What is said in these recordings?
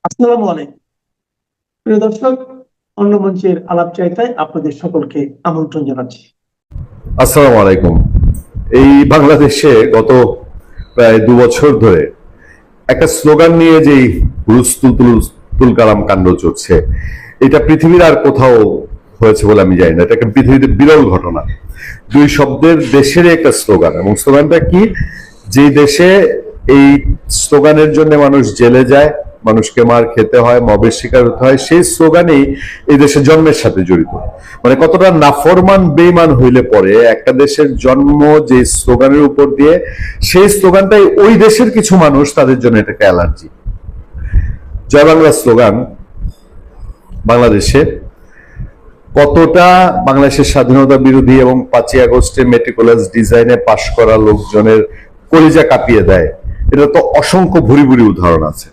আসসালামু আলাইকুম প্রিয় দর্শক, অন্য মঞ্চের আলাপ চাইতায় আপনাদের সকলকে আমন্ত্রণ জানাচ্ছি। আসসালামু আলাইকুম। এই বাংলাদেশে গত প্রায় 2 বছর ধরে একটা স্লোগান নিয়ে যেই হুলস্থুল তুলকালাম কাণ্ড চলছে, এটা পৃথিবীর আর কোথাও হয়েছে বলে আমি জানি না। এটা একটা পৃথিবীতে বিরল ঘটনা। দুই শব্দের দেশের একটা স্লোগান, এবং স্লোগানটা কি? যেই দেশে এই স্লোগানের জন্য মানুষ জেলে যায়, মানুষকে মার খেতে হয়, মবের শিকার হতে হয়, সেই স্লোগানেই এই দেশের জন্মের সাথে জড়িত। মানে কতটা নাফরমান বেঈমান হইলে পরে একটা দেশের জন্ম যে স্লোগানের উপর দিয়ে, সেই স্লোগানটাই ওই দেশের কিছু মানুষ তাদের জন্য এটাকে অ্যালার্জি। জয় বাংলা স্লোগান বাংলাদেশে কতটা বাংলাদেশের স্বাধীনতা বিরোধী এবং 5ই আগস্টে মেটিকুলাস ডিজাইনে পাশ করা লোকজনের কলিজা কাঁপিয়ে দেয়, এটা তো অসংখ্য ভুরি ভুরি উদাহরণ আছে।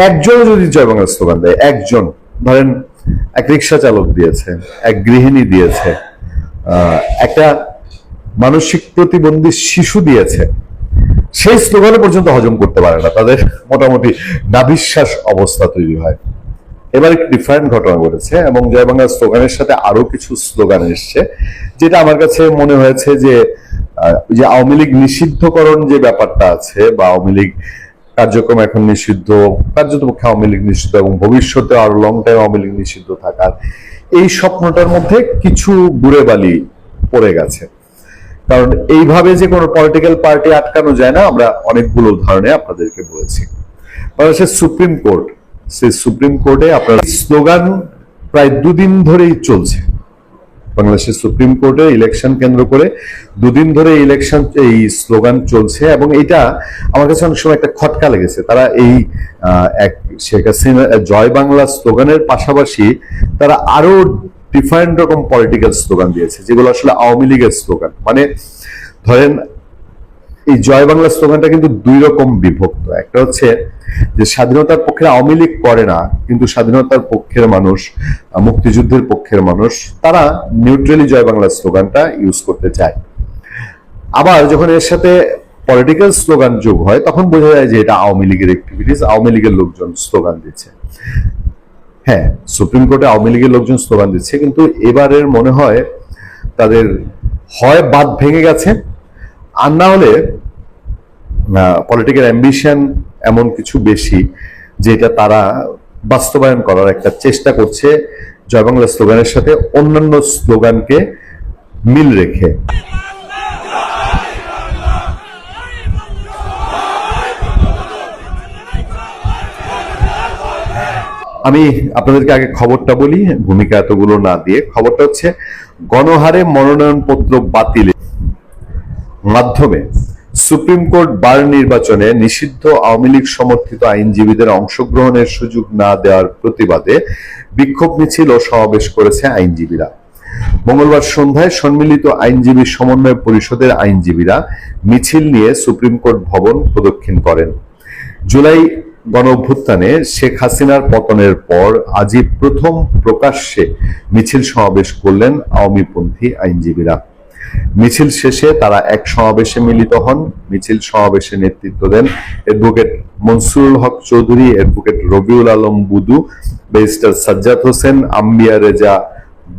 একজন যদি জয় বাংলা স্লোগান দেয়, একজন, ধরেন এক রিক্সা চালক দিয়েছে, এক গৃহিণী দিয়েছে, একটা মানসিক প্রতিবন্ধী শিশু দিয়েছে, সেই স্লোগানে পর্যন্ত হজম করতে পারে না, তাদের মোটামুটি নাভিশ্বাস অবস্থা তৈরি হয়। এবার একটু ডিফারেন্ট ঘটনা ঘটেছে, এবং জয় বাংলা স্লোগানের সাথে আরো কিছু স্লোগান এসছে, যেটা আমার কাছে মনে হয়েছে যে যে আওয়ামী লীগ নিষিদ্ধকরণ যে ব্যাপারটা আছে, বা আওয়ামী লীগ কার্যক্রম এখন নিষিদ্ধ, কার্যতপক্ষে আওয়ামী লীগ নিষিদ্ধ, এবং ভবিষ্যতে আরো লং টাইম আওয়ামী লীগ নিষিদ্ধ থাকার এই স্বপ্নটার মধ্যে কিছু বুড়ে বালি পড়ে গেছে। কারণ এইভাবে যে কোনো পলিটিক্যাল পার্টি আটকানো যায় না, আমরা অনেকগুলো উদাহরণে আপনাদেরকে বলেছি। বাংলাদেশের সুপ্রিম কোর্ট, সেই সুপ্রিম কোর্টে আপনার স্লোগান প্রায় 2 দিন ধরেই চলছে। বাংলাদেশের সুপ্রিম কোর্টে ইলেকশন কেন্দ্র করে 2 দিন ধরে এই স্লোগান চলছে, এবং এটা আমার কাছে অনেক সময় একটা খটকা লেগেছে। তারা এই এক শেখ হাসিনা জয় বাংলা স্লোগানের পাশাপাশি তারা আরো ডিফারেন্ট রকম পলিটিক্যাল স্লোগান দিয়েছে, যেগুলো আসলে আওয়ামী লীগের স্লোগান। মানে ধরেন এই জয় বাংলা স্লোগানটা কিন্তু 2 রকম বিভক্ত। একটা হচ্ছে যে স্বাধীনতার পক্ষে আওয়ামী লীগ করে না, কিন্তু স্বাধীনতার পক্ষের মানুষ, মুক্তিযুদ্ধের পক্ষের মানুষ, তারা নিউট্রালি জয় বাংলা স্লোগানটা ইউজ করতে চায়। আবার যখন এর সাথে পলিটিক্যাল স্লোগান যোগ হয়, তখন বোঝা যায় যে এটা আওয়ামী লীগের অ্যাক্টিভিটিস, আওয়ামী লীগের লোকজন স্লোগান দিচ্ছে। হ্যাঁ, সুপ্রিম কোর্টে আওয়ামী লীগের লোকজন স্লোগান দিচ্ছে, কিন্তু এবারের মনে হয় তাদের হয় বাদ ভেঙে গেছে, আর না হলে পলিটিক্যাল অ্যাম্বিশন এমন কিছু বেশি, যেটা তারা বাস্তবায়ন করার একটা চেষ্টা করছে জয় বাংলা স্লোগানের সাথে অন্যান্য স্লোগানকে মিল রেখে। আমি আপনাদেরকে আগে খবরটা বলি, ভূমিকা এতগুলো না দিয়ে। খবরটা হচ্ছে, গণহারে মনোনয়নপত্র বাতিলের মাধ্যমে সুপ্রিম কোর্ট বার নির্বাচনে নিষিদ্ধ আওয়ামী লীগ সমর্থিত আইনজীবীদের অংশগ্রহণের সুযোগ না দেওয়ার প্রতিবাদে বিক্ষোভ মিছিল ও সমাবেশ করেছে আইনজীবীরা। মঙ্গলবার সন্ধ্যায় সম্মিলিত আইনজীবী সমন্বয় পরিষদের আইনজীবীরা মিছিল নিয়ে সুপ্রিম কোর্ট ভবন প্রদক্ষিণ করেন। জুলাই গণঅভ্যুত্থানে শেখ হাসিনার পতনের পর আজই প্রথম প্রকাশ্যে মিছিল সমাবেশ করলেন আওয়ামীপন্থী আইনজীবীরা। মিছিল শেষে তারা এক সমাবেশে মিলিত হন। মিছিল সমাবেশে নেতৃত্ব দেন advocate Mansurul Haque Chowdhury, advocate Rabiul Alam বুদু, barrister Sajjad Hossain, আম্বিয়া রেজা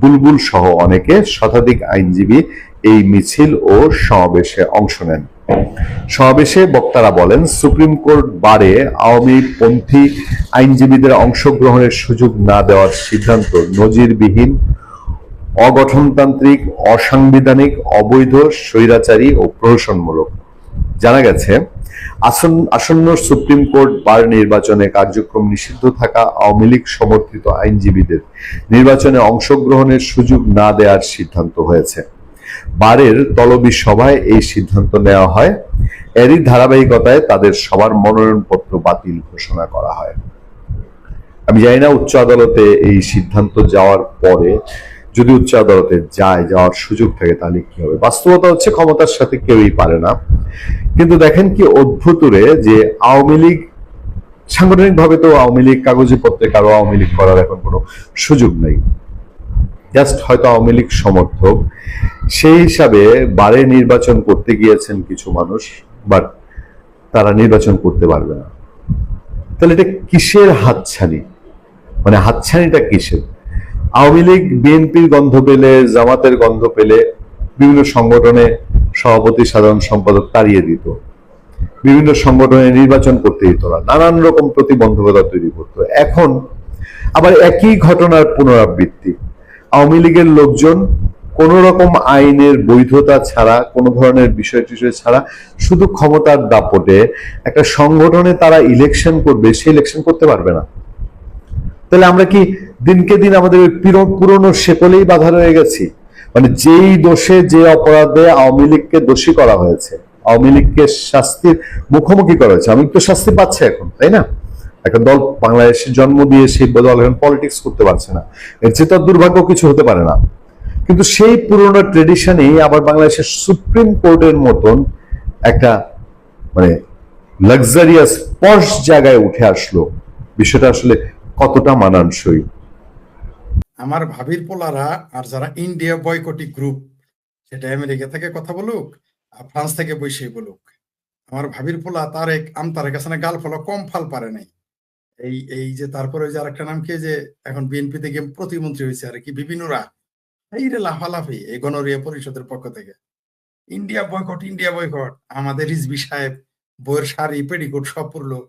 বুলবুল সহ অনেকে। শতাধিক আইনজীবী এই মিছিল ও সমাবেশে অংশ নেন। সমাবেশে বক্তারা বলেন, সুপ্রিম কোর্ট বারে আওয়ামী পন্থী আইনজীবীদের অংশগ্রহণের সুযোগ না দেওয়ার সিদ্ধান্ত নজিরবিহীন, অগঠনতান্ত্রিক, অসাংবিধানিক, অবৈধ, স্বৈরাচারী ও প্রহসনমূলক। জানা গেছে, আসন্ন সুপ্রিম কোর্ট বার নির্বাচনে কার্যক্রম নিষিদ্ধ থাকা আওয়ামী লীগ সমর্থিত আইনজীবীদের নির্বাচনে অংশগ্রহণের সুযোগ না দেওয়ার সিদ্ধান্ত হয়েছে। বারের তলবি সভায় এই সিদ্ধান্ত নেওয়া হয়। এরই ধারাবাহিকতায় তাদের সবার মনোনয়নপত্র বাতিল ঘোষণা করা হয়। আমি জানি না উচ্চ আদালতে এই সিদ্ধান্ত যাওয়ার পরে, যদি উচ্চ আদালতে যাওয়ার সুযোগ থাকে, তাহলে কি হবে। বাস্তবতা হচ্ছে, ক্ষমতার সাথে কেউই পারে না। কিন্তু দেখেন কি অদ্ভুত রে, যে আওয়ামী লীগ সাংগঠনিক ভাবে তো আওয়ামী লীগ, কাগজে পত্রে কারো আওয়ামী লীগ করার এখন কোনো সুযোগ নেই, জাস্ট হয়তো আওয়ামী লীগ সমর্থক। সেই হিসাবে বারে নির্বাচন করতে গিয়েছেন কিছু মানুষ, বাট তারা নির্বাচন করতে পারবে না। তাহলে এটা কিসের হাতছানি? মানে হাতছানিটা কিসের? আওয়ামী লীগ বিএনপির গন্ধ পেলে, জামাতের গন্ধ পেলে বিভিন্ন সংগঠনে সভাপতি সাধারণ সম্পাদক তাড়িয়ে দিত, বিভিন্ন সংগঠনে নির্বাচন করতে দিত না, নানান রকম প্রতিবন্ধকতা তৈরি করতো। এখন আবার একই ঘটনার পুনরাবৃত্তি। আওয়ামী লীগের লোকজন কোন রকম আইনের বৈধতা ছাড়া, কোন ধরনের বিষয় টিষয় ছাড়া, শুধু ক্ষমতার দাপটে একটা সংগঠনে তারা ইলেকশন করবে, সে ইলেকশন করতে পারবে না। তাহলে আমরা কি দিনকে দিন আমাদের পুরনো শেকলেই বাধা রয়ে গেছি? মানে যেই দোষে, যে অপরাধে আওয়ামী লীগকে দোষী করা হয়েছে, আওয়ামী লীগকে শাস্তির মুখোমুখি করা হয়েছে, আওয়ামী লীগ তো শাস্তি পাচ্ছে এখন, তাই না? একটা দল বাংলাদেশে জন্ম দিয়ে সেই দল এখন পলিটিক্স করতে পারছে না, এর চেয়ে তো দুর্ভাগ্য কিছু হতে পারে না। কিন্তু সেই পুরনো ট্রেডিশনেই আবার বাংলাদেশের সুপ্রিম কোর্টের মতন একটা মানে লাক্সারিয়াস পশ জায়গায় উঠে আসলো। বিষয়টা আসলে কতটা মানানসই? আমার ভাবির পোলারা আর যারা ইন্ডিয়া বয়কটি গ্রুপ, সেটা আমেরিকা থেকে কথা বলুক আর ফ্রান্স থেকে বসে বলুক, আমার ভাবির পোলা তারেক আমতারেক হাসানের গাল ফলো কম ফাল পারে নাই। এই এই যে তারপরে যে আরেকটা নাম কি, যে এখন বিএনপি থেকে প্রতিমন্ত্রী হয়েছে আর কি, বিভিন্নরা এই রে লাফালাফি এই গণরিয়া পরিষদের পক্ষ থেকে ইন্ডিয়া বয়কট, ইন্ডিয়া বয়কট। আমাদের রিজভী সাহেব বইয়ের শাড়ি পেটিকোট সব পরলো,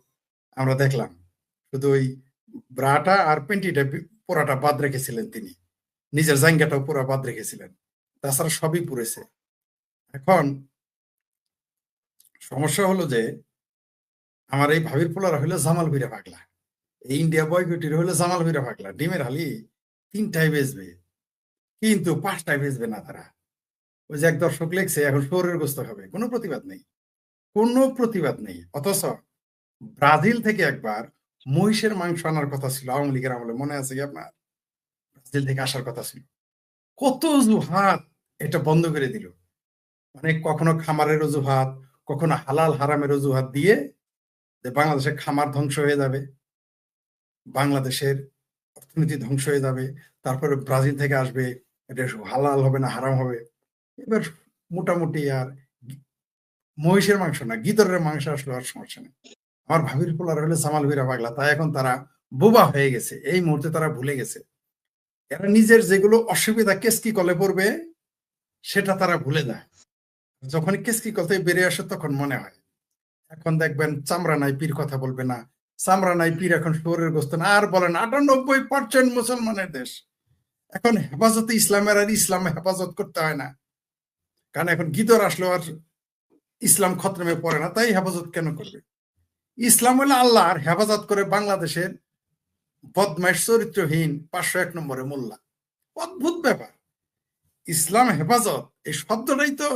আমরা দেখলাম। শুধু ওই ব্রাটা আর পেন্টিটা পোড়াটা বাদ রেখেছিলেন তিনি, নিজের জাঙ্গাটাও পুরা বাদ রেখেছিলেন, তাছাড়া সবই পুড়েছে। এখন সমস্যা হলো যে আমার এই ভাবির পোলারা হইলো জামাল ভিরা পাগলা, এই ইন্ডিয়া বয়কটির হইলো জামাল ভিরা পাগলা। ডিমের হালি 3টায় বেচবে, কিন্তু 5টায় বেচবে না তারা। ওই যে এক দর্শক লেখছে এখন শহরের গোস্ত খাবে, কোনো প্রতিবাদ নেই, কোনো প্রতিবাদ নেই। অথচ ব্রাজিল থেকে একবার মহিষের মাংস আনার কথা ছিল আওয়ামী লীগের আমলে, মনে আছে কি আপনার? ব্রাজিল থেকে আসার কথা ছিল, কত অজুহাত এটা বন্ধ করে দিল। মানে কখনো খামারের অজুহাত, কখনো হালাল হারামের অজুহাত দিয়ে যে বাংলাদেশের খামার ধ্বংস হয়ে যাবে, বাংলাদেশের অর্থনীতি ধ্বংস হয়ে যাবে, তারপরে ব্রাজিল থেকে আসবে, এটা হালাল হবে না হারাম হবে। এবার মোটামুটি আর মহিষের মাংস না, গিদরের মাংস আসলে আর সমস্যা নেই। আমার ভাবির পোলার হলে জামাল ভিরা পাগলা, তাই এখন তারা বোবা হয়ে গেছে, এই মুহূর্তে তারা ভুলে গেছে। এরা নিজের যেগুলো অসুবিধা কেসকি কলে পড়বে সেটা তারা ভুলে যায়, যখন কেসকি কলে বেরিয়ে আসে তখন মনে হয়। এখন দেখবেন চামড়া নাই পীর কথা বলবে না, চামড়া নাই পীর এখন শহরের গোস্ত না, আর বলেন 98% মুসলমানের দেশ। এখন হেফাজতে ইসলামের আর ইসলামে হেফাজত করতে হয় না, কারণ এখন গিদর আসলো আর ইসলাম খতমে পড়ে না, তাই হেফাজত কেন করবে? ইসলাম হলো আল্লাহ আর হেফাজত করে বাংলাদেশের বদমাইশ চরিত্রহীন 501 নম্বরে মোল্লা। অদ্ভুত ব্যাপার। ইসলাম হেফাজত এই শব্দটাই তো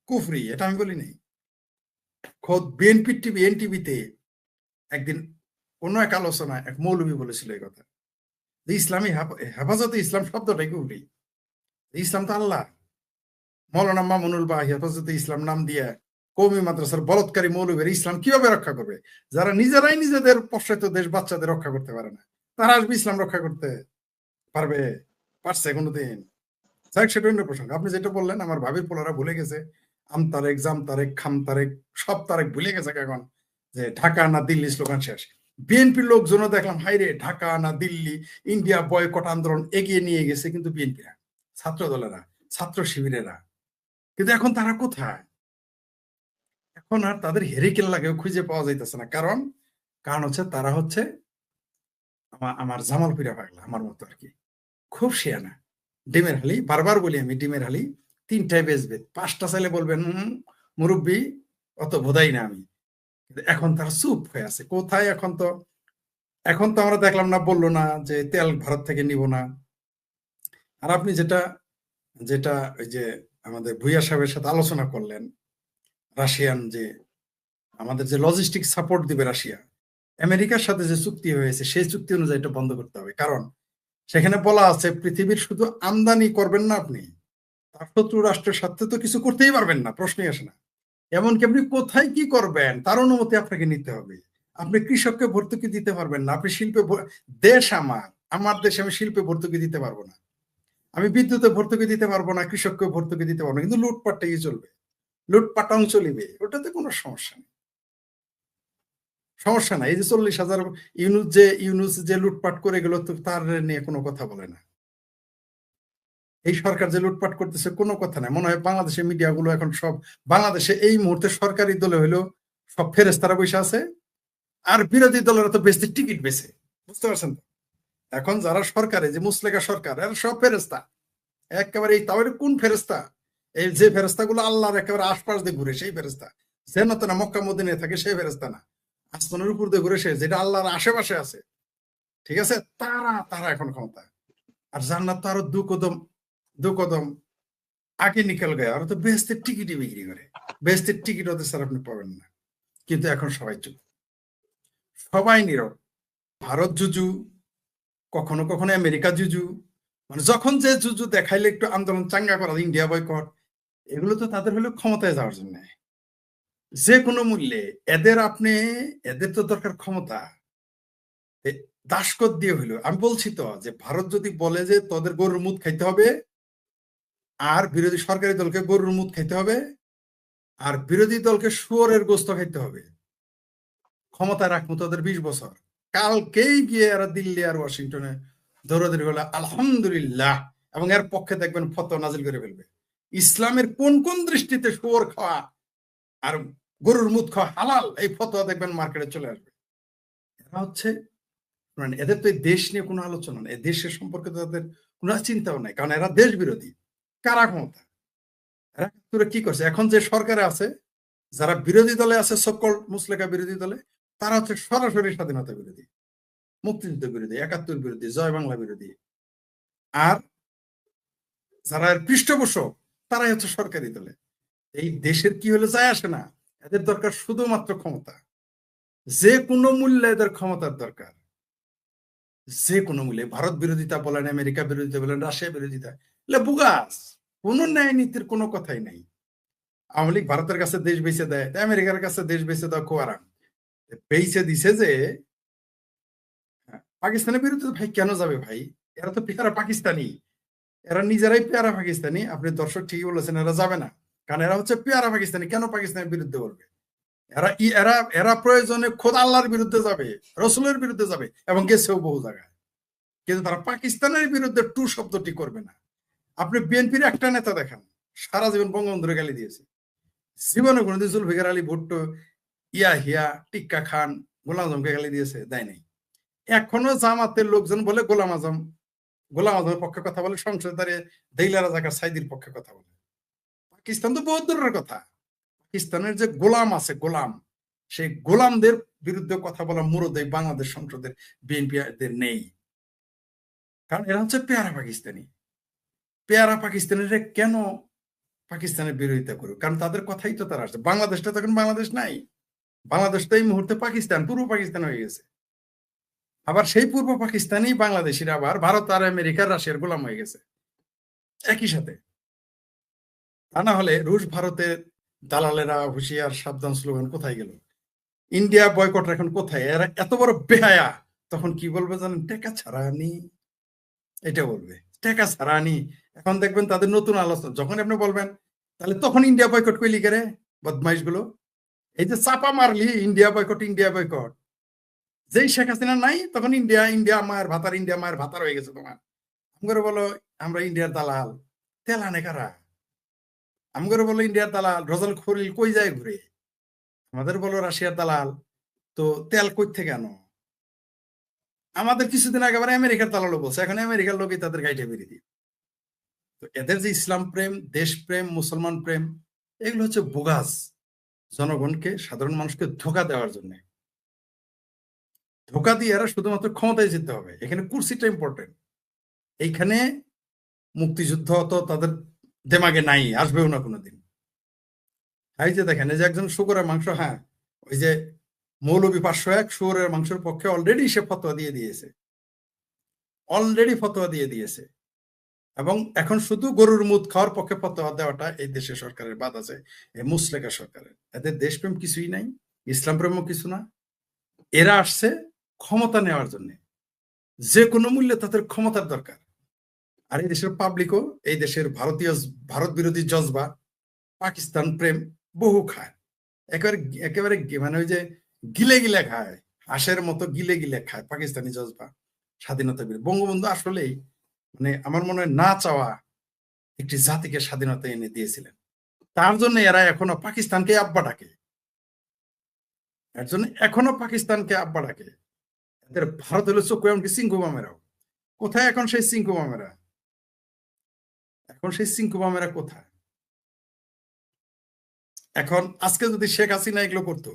কুফরি, এটা আমি বলি নাই। খোদ বিএনপি টিভি, এনটিভিতে একদিন অন্য এক আলোচনায় এক মৌলবী বলেছিল এই কথা, যে ইসলামী হেফাজতে ইসলাম শব্দটাই কুফরি, ইসলাম তো আল্লাহ। মৌলানা মামুনুল বা হেফাজতে ইসলাম নাম দিয়ে কওমি মাদ্রাসার বলৎকারী মৌলবীর ইসলাম কিভাবে রক্ষা করবে? যারা নিজেরাই নিজেদের প্রশ্রিত দেশ বাচ্চাদের রক্ষা করতে পারে না, তারা আসবে ইসলাম রক্ষা করতে পারবে? পারছে কোনোদিন? সেটা অন্য প্রসঙ্গ। আপনি যেটা বললেন আমার ভাবির পোলারা ভুলে গেছে, আম তারেক, জাম তারেক, খাম তারেক, সব তারেক ভুলে গেছে এখন, যে ঢাকা না দিল্লি স্লোগান শেষ। বিএনপির লোকজনও দেখলাম হাইরে ঢাকা না দিল্লি, ইন্ডিয়া বয়কট আন্দোলন এগিয়ে নিয়ে গেছে কিন্তু বিএনপিরা, ছাত্র দলেরা, ছাত্র শিবিরেরা। কিন্তু এখন তারা কোথায়? এখন আর তাদের হেরিকেল লাগেও খুঁজে পাওয়া যাইতেছে না। কারণ হচ্ছে তারা হচ্ছে আমার জামাল পিরা পাগলা, আমার মতো আর কি, খুব শিয়ানা। ডিমের হালি, বারবার বলি আমি, ডিমের হালি 3টায় বেচবে, 5টা চাইলে বলবেন মুরব্বী অত বোধাই না আমি। এখন তারা চুপ হয়ে আছে কোথায়? এখন তো আমরা দেখলাম না, বললো না যে তেল ভারত থেকে নিব না। আর আপনি যেটা যেটা ওই যে আমাদের ভুইয়া সাহেবের সাথে আলোচনা করলেন, রাশিয়ান যে আমাদের যে লজিস্টিক সাপোর্ট দিবে রাশিয়া, আমেরিকার সাথে যে চুক্তি হয়েছে সেই চুক্তি অনুযায়ী এটা বন্ধ করতে হবে। কারণ সেখানে বলা আছে পৃথিবীর শুধু আমদানি করবেন না আপনি, তার শত্রু রাষ্ট্রের সাথে তো কিছু করতেই পারবেন না, প্রশ্নই আসে না। এমনকি আপনি কোথায় কি করবেন তার অনুমতি আপনাকে নিতে হবে। আপনি কৃষককে ভর্তুকি দিতে পারবেন না, আপনি শিল্পে, দেশ আমার দেশে আমি শিল্পে ভর্তুকি দিতে পারবো না, আমি বিদ্যুতে ভর্তুকি দিতে পারবো না, কৃষককে ভর্তুকি দিতে পারবো না, কিন্তু লুটপাটটাই চলবে, লুটপাটাং চলিবে, ওটাতে কোনো সমস্যা নেই। সমস্যা নাই। এই যে 40,000 ইউনুস যে লুটপাট করে গেল, তো তার নিয়ে কোনো কথা বলে না। এই সরকার যে লুটপাট করতেছে কোনো কথা নাই। মনে হয় বাংলাদেশের মিডিয়াগুলো এখন সব, বাংলাদেশে এই মুহূর্তে সরকারি দলে হইলো সব ফেরেস্তারা বসে আছে, আর বিরোধী দলেরা তো বেশি টিকিট বেছে, বুঝতে পারছেন তো? এখন যারা সরকারে, যে মুসলেকা সরকার, এরা সব ফেরেস্তা একেবারে। এই তাহলে কোন ফেরেস্তা? এই যে ফেরেস্তা গুলো আল্লাহর একেবারে আশপাশ দিয়ে ঘুরে, সেই ফেরেস্তা। যেন তো না মক্কা মদিনায় থাকে সেই ফেরেস্তা না, আসমানের উপর দিয়ে ঘুরে সে, যেটা আল্লাহর আশেপাশে আছে, ঠিক আছে? তারা তারা এখন ক্ষমতা। আর জান্নাত তো আরো দু কদম আগে নিকাল গায়ে, আর তো বেহেস্তের টিকিটই বিক্রি করে। বেহেস্তের টিকিট ওদের স্যার আপনি পাবেন না। কিন্তু এখন সবাই চুপ, সবাই নীরব। ভারত জুজু, কখনো কখনো আমেরিকা জুজু, মানে যখন যে জুজু দেখাইলে একটু আন্দোলন চাঙ্গা করা, ইন্ডিয়া বয়কট, এগুলো তো তাদের হলো ক্ষমতায় যাওয়ার জন্য। যে কোনো মূল্যে এদের তো দরকার ক্ষমতা। দাসকত দিয়ে হইলো। আমি বলছি তো যে ভারত যদি বলে যে তোদের গরুর মুদ খাইতে হবে, আর বিরোধী সরকারি দলকে গরুর মুদ খাইতে হবে, আর বিরোধী দলকে শুয়োরের গোস্ত খাইতে হবে, ক্ষমতায় রাখবো তোদের 20 বছর। কালকেই গিয়ে এরা দিল্লি আর ওয়াশিংটনে দৌড়াদৌড়ি হলে আলহামদুলিল্লাহ, এবং এর পক্ষে দেখবেন ফতোয়া নাজিল করে ফেলবে। ইসলামের কোন কোন দৃষ্টিতে শুয়োর খাওয়া আর গরুর মুদ খাওয়া হালাল, এই ফতোয়া দেখবেন মার্কেটে চলে আসবে। এরা হচ্ছে, মানে এদের তো এই দেশ নিয়ে কোনো আলোচনা নেই, দেশের সম্পর্কে তাদের কোনো চিন্তাও নাই, কারণ এরা দেশ বিরোধী। কারা ক্ষমতা? এরা কি করছে? এখন যে সরকারে আছে, যারা বিরোধী দলে আছে, সকল মুসলেকা বিরোধী দলে, তারা হচ্ছে সরাসরি স্বাধীনতা বিরোধী, মুক্তিযুদ্ধ বিরোধী, 71 বিরোধী, জয় বাংলা বিরোধী। আর যারা এর পৃষ্ঠপোষক, তারাই হচ্ছে সরকারি দলে। এই দেশের কি হলে যায় আসে না, এদের দরকার শুধুমাত্র ক্ষমতা। যে কোনো মূল্যে এদের ক্ষমতার দরকার, যে কোনো মূল্যে। ভারত বিরোধিতা বলেন, আমেরিকা বিরোধিতা বলেন, রাশিয়া বিরোধিতা, এগুলো বুগাস। কোনো ন্যায় নীতির কোনো কথাই নাই। আওয়ামী লীগ ভারতের কাছে দেশ বেঁচে দেয়, আমেরিকার কাছে দেশ বেঁচে দেওয়া খুব আরাম। বেঁচে দিছে যে পাকিস্তানের বিরুদ্ধে, ভাই কেন যাবে ভাই? এরা তো পেয়ারা পাকিস্তানি, এরা নিজেরাই পেয়ারা পাকিস্তানি। আপনি দর্শক ঠিকই বলেছেন, এরা যাবে না, কারণ এরা হচ্ছে পেয়ারা পাকিস্তানি। কেন পাকিস্তানের বিরুদ্ধে বলবে? এরা এরা এরা প্রয়োজনে খোদ আল্লাহর বিরুদ্ধে যাবে, রসুলের বিরুদ্ধে যাবে, এবং গেছেও বহু জায়গায়। কিন্তু তারা পাকিস্তানের বিরুদ্ধে টু শব্দটি করবে না। আপনি বিএনপির একটা নেতা দেখান সারা জীবন বঙ্গবন্ধুরে গালি দিয়েছে, জীবনে কোনোদিন জুলফিকার আলী ভুট্টো, হিয়া, টিক্কা খান, গোলাম আজমকে গালি দিয়েছে? দেয় নাই। এখনো জামাতের লোকজন বলে গোলাম আজমের পক্ষে কথা বলে, সংসদে দাঁড়িয়ে দেইলা রাজাকার সাইদির পক্ষে কথা বলে। পাকিস্তান তো বহুত দূরের কথা, পাকিস্তানের যে গোলাম আছে, গোলাম, সেই গোলামদের বিরুদ্ধে কথা বলা মুরদ এই বাংলাদেশ সংসদের বিএনপি নেই। কারণ এরা হচ্ছে পেয়ারা পাকিস্তানি। পেয়ারা পাকিস্তানিরা কেন পাকিস্তানের বিরোধিতা করুক? কারণ তাদের কথাই তো তারা আসছে। বাংলাদেশটা তখন বাংলাদেশ নাই, বাংলাদেশ তো এই মুহূর্তে পাকিস্তান, পূর্ব পাকিস্তান হয়ে গেছে। আবার সেই পূর্ব পাকিস্তানি বাংলাদেশিরা আবার ভারত আর আমেরিকার, রাশিয়ার গোলাম হয়ে গেছে একই সাথে। তা না হলে রুশ ভারতের দালালেরা হুঁশিয়ার সাবধান স্লোগান কোথায় গেল? ইন্ডিয়া বয়কট এখন কোথায়? এরা এত বড় বেহায়া, তখন কি বলবে জানেন? টেকা ছাড়া আনি, এটা বলবে, টেকা ছাড়া আনি। এখন দেখবেন তাদের নতুন আলোচনা, যখন আপনি বলবেন তাহলে তখন ইন্ডিয়া বয়কট করলি করে বদমাইশ গুলো। এই যে চাপা মারলি ইন্ডিয়া বয়কট, ইন্ডিয়া বয়কট, যেই শেখ হাসিনা নাই তখন ইন্ডিয়া মায়ের ভাতার হয়ে গেছে তোমার। আমগরে বলো আমরা ইন্ডিয়ার দালাল, তেল আনে কারা? আমগরে বলো ইন্ডিয়ার দালাল, রজল খলিল কই যায় ঘুরে? আমাদের বলো রাশিয়ার দালাল, তো তেল কই থেকে আনো? আমাদের কিছুদিন আগে আবার আমেরিকার দালালও বলছে, এখন আমেরিকার লোকই তাদের গাইটে বেরিয়ে দিই। তো এদের যে ইসলাম প্রেম, দেশ প্রেম, মুসলমান প্রেম, এগুলো হচ্ছে বোগাস, জনগণকে, সাধারণ মানুষকে ধোকা দেওয়ার জন্য। ধোকা দিয়ে এরা শুধুমাত্র ক্ষমতায় যেতে হবে, এখানে কুর্সিটা ইম্পর্টেন্ট। এইখানে মুক্তিযুদ্ধ তো তাদের দেমাগে নাই, আসবেও না কোনোদিন। এই যে দেখেন, এই যে একজন শুকরের মাংস, হ্যাঁ ওই যে মৌলবী 501 শুকরের মাংসের পক্ষে অলরেডি সে ফতোয়া দিয়ে দিয়েছে, এবং এখন শুধু গরুর মুদ খাওয়ার পক্ষে ফতোয়া দেওয়াটা এই দেশের সরকারের বাদ আছে, এই মুসলেকা সরকারের। এদের দেশপ্রেম কিছুই নাই, ইসলাম প্রেমও কিছু না। এরা আসছে ক্ষমতা নেওয়ার জন্য, যে কোনো মূল্যে তাদের ক্ষমতার দরকার। আর এই দেশের পাবলিকও এই দেশের ভারত বিরোধী জজবা, পাকিস্তান প্রেম বহু খায়। একেবারে মানে ওই যে গিলে গিলে খায়, হাঁসের মতো গিলে গিলে খায় পাকিস্তানি জজবা স্বাধীনতা বিরোধী। বঙ্গবন্ধু আসলেই মানে আমার মনে হয় না চাওয়া একটি জাতিকে স্বাধীনতা এনে দিয়েছিলেন। তার জন্য এরা এখনো পাকিস্তানকে আব্বা ডাকে, এর জন্য এখনো পাকিস্তানকে আব্বা ডাকে। এদের ভারত হলো চোখ এমনকি সিংকুবামেরাও। কোথায় এখন সেই সিংকুবামেরা? এখন সেই সিংকুবামেরা কোথায়? এখন আজকে যদি শেখ হাসিনা এগুলো করতো,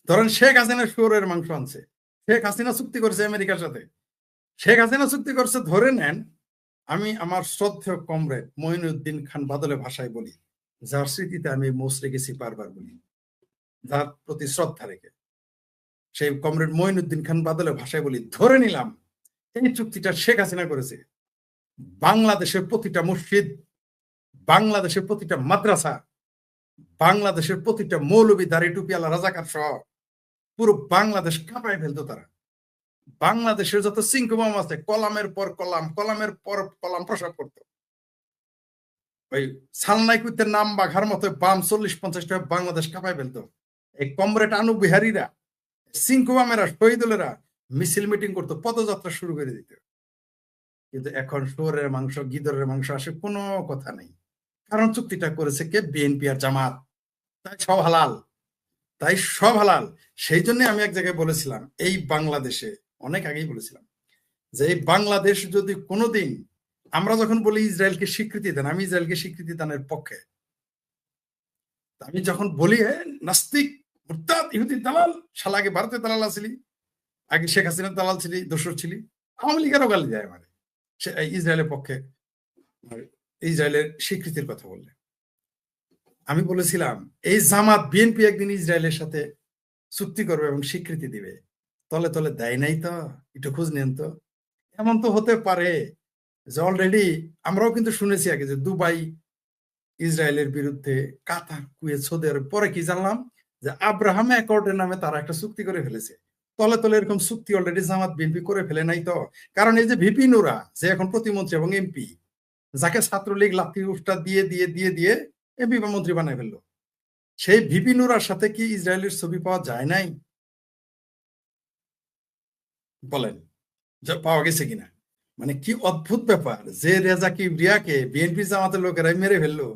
ধরেন শেখ হাসিনা শুয়োরের মাংস আনছে, শেখ হাসিনা চুক্তি করছে আমেরিকার সাথে, শেখ হাসিনা চুক্তি করছে, ধরে নেন আমি আমার শ্রদ্ধেয় কমরেড মঈনুদ্দিন খান বাদলের ভাষায় বলি, যার স্মৃতিতে আমি মোষ রেখেছি বারবার বলি, যার প্রতি শ্রদ্ধা রেখে সেই কমরেড মঈনুদ্দিন খান বাদলের ভাষায় বলি, ধরে নিলাম এই চুক্তিটা শেখ হাসিনা করেছে, বাংলাদেশের প্রতিটা মসজিদ, বাংলাদেশের প্রতিটা মাদ্রাসা, বাংলাদেশের প্রতিটা মৌলবী দাড়ি টুপিওয়ালা রাজাকার সহ পুরো বাংলাদেশ কাঁপায় ফেলতো তারা। বাংলাদেশের যত সিংকুমাম আছে কলামের পর কলাম, কলামের পর কলাম প্রসাব করত। ওই সালনাই কুইতের নাম বাঘার মতো বাম 40-50টা বাংলাদেশ কাঁপায় ফেলতো। এই কমরেড আনু বিহারীরা, সিংকুমামেরা, শহীদুলেরা মিছিল মিটিং করতো, পদযাত্রা শুরু করে দিত। কিন্তু এখন শুয়োরের মাংস, গিদরের মাংস আসে কোনো কথা নেই, কারণ চুক্তিটা করেছে কে? বিএনপি আর জামাত। তাই সব হালাল, তাই সব হালাল। সেই জন্য আমি এক জায়গায় বলেছিলাম, এই বাংলাদেশে অনেক আগেই বলেছিলাম যে এই বাংলাদেশ যদি কোনোদিন, আমরা যখন বলি ইসরায়েলকে স্বীকৃতি দেন, আমি ইসরায়েলকে স্বীকৃতি দানের পক্ষে। আমি যখন বলি নাস্তিক, মুরতাদ, ইহুদি দালাল, শালা আগে ভারতের দালাল ছিলি, আগে শেখ হাসিনার দালাল ছিলি, দোসর ছিলি, আওয়ামী লীগেরও গালি দেয় মানে ইসরায়েলের পক্ষে, ইসরায়েলের স্বীকৃতির কথা বললে। আমি বলেছিলাম এই জামাত বিএনপি একদিন ইসরায়েলের সাথে চুক্তি করবে এবং স্বীকৃতি দিবে, তলে তলে দেয় নাই তো, একটু খোঁজ নেন তো। এমন তো হতে পারে যে অলরেডি আমরাও কিন্তু শুনেছি আগে যে দুবাই ইসরায়েলের বিরুদ্ধে, কাতার, কুয়েত, সৌদি আরব, পরে কি জানলাম যে আব্রাহাম অ্যাকর্ডের নামে তারা একটা চুক্তি করে ফেলেছে। তলে তলে এরকম চুক্তি অলরেডি জামাত বিএনপি করে ফেলে নাই তো? কারণ এই যে ভিপি নুরা, যে এখন প্রতিমন্ত্রী এবং এমপি, যাকে ছাত্রলীগ লাঠি উষ্টা দিয়ে দিয়ে দিয়ে দিয়ে এমপি বা মন্ত্রী বানায় ফেললো, সেই ভিপি নুরার সাথে কি ইসরায়েলের ছবি পাওয়া যায় নাই? বলেন পাওয়া গেছে কিনা? মানে কি অদ্ভুত ব্যাপার যে রেজা কিবরিয়াকে বিএনপি জামাতের লোকেরাই মেরে ফেললো,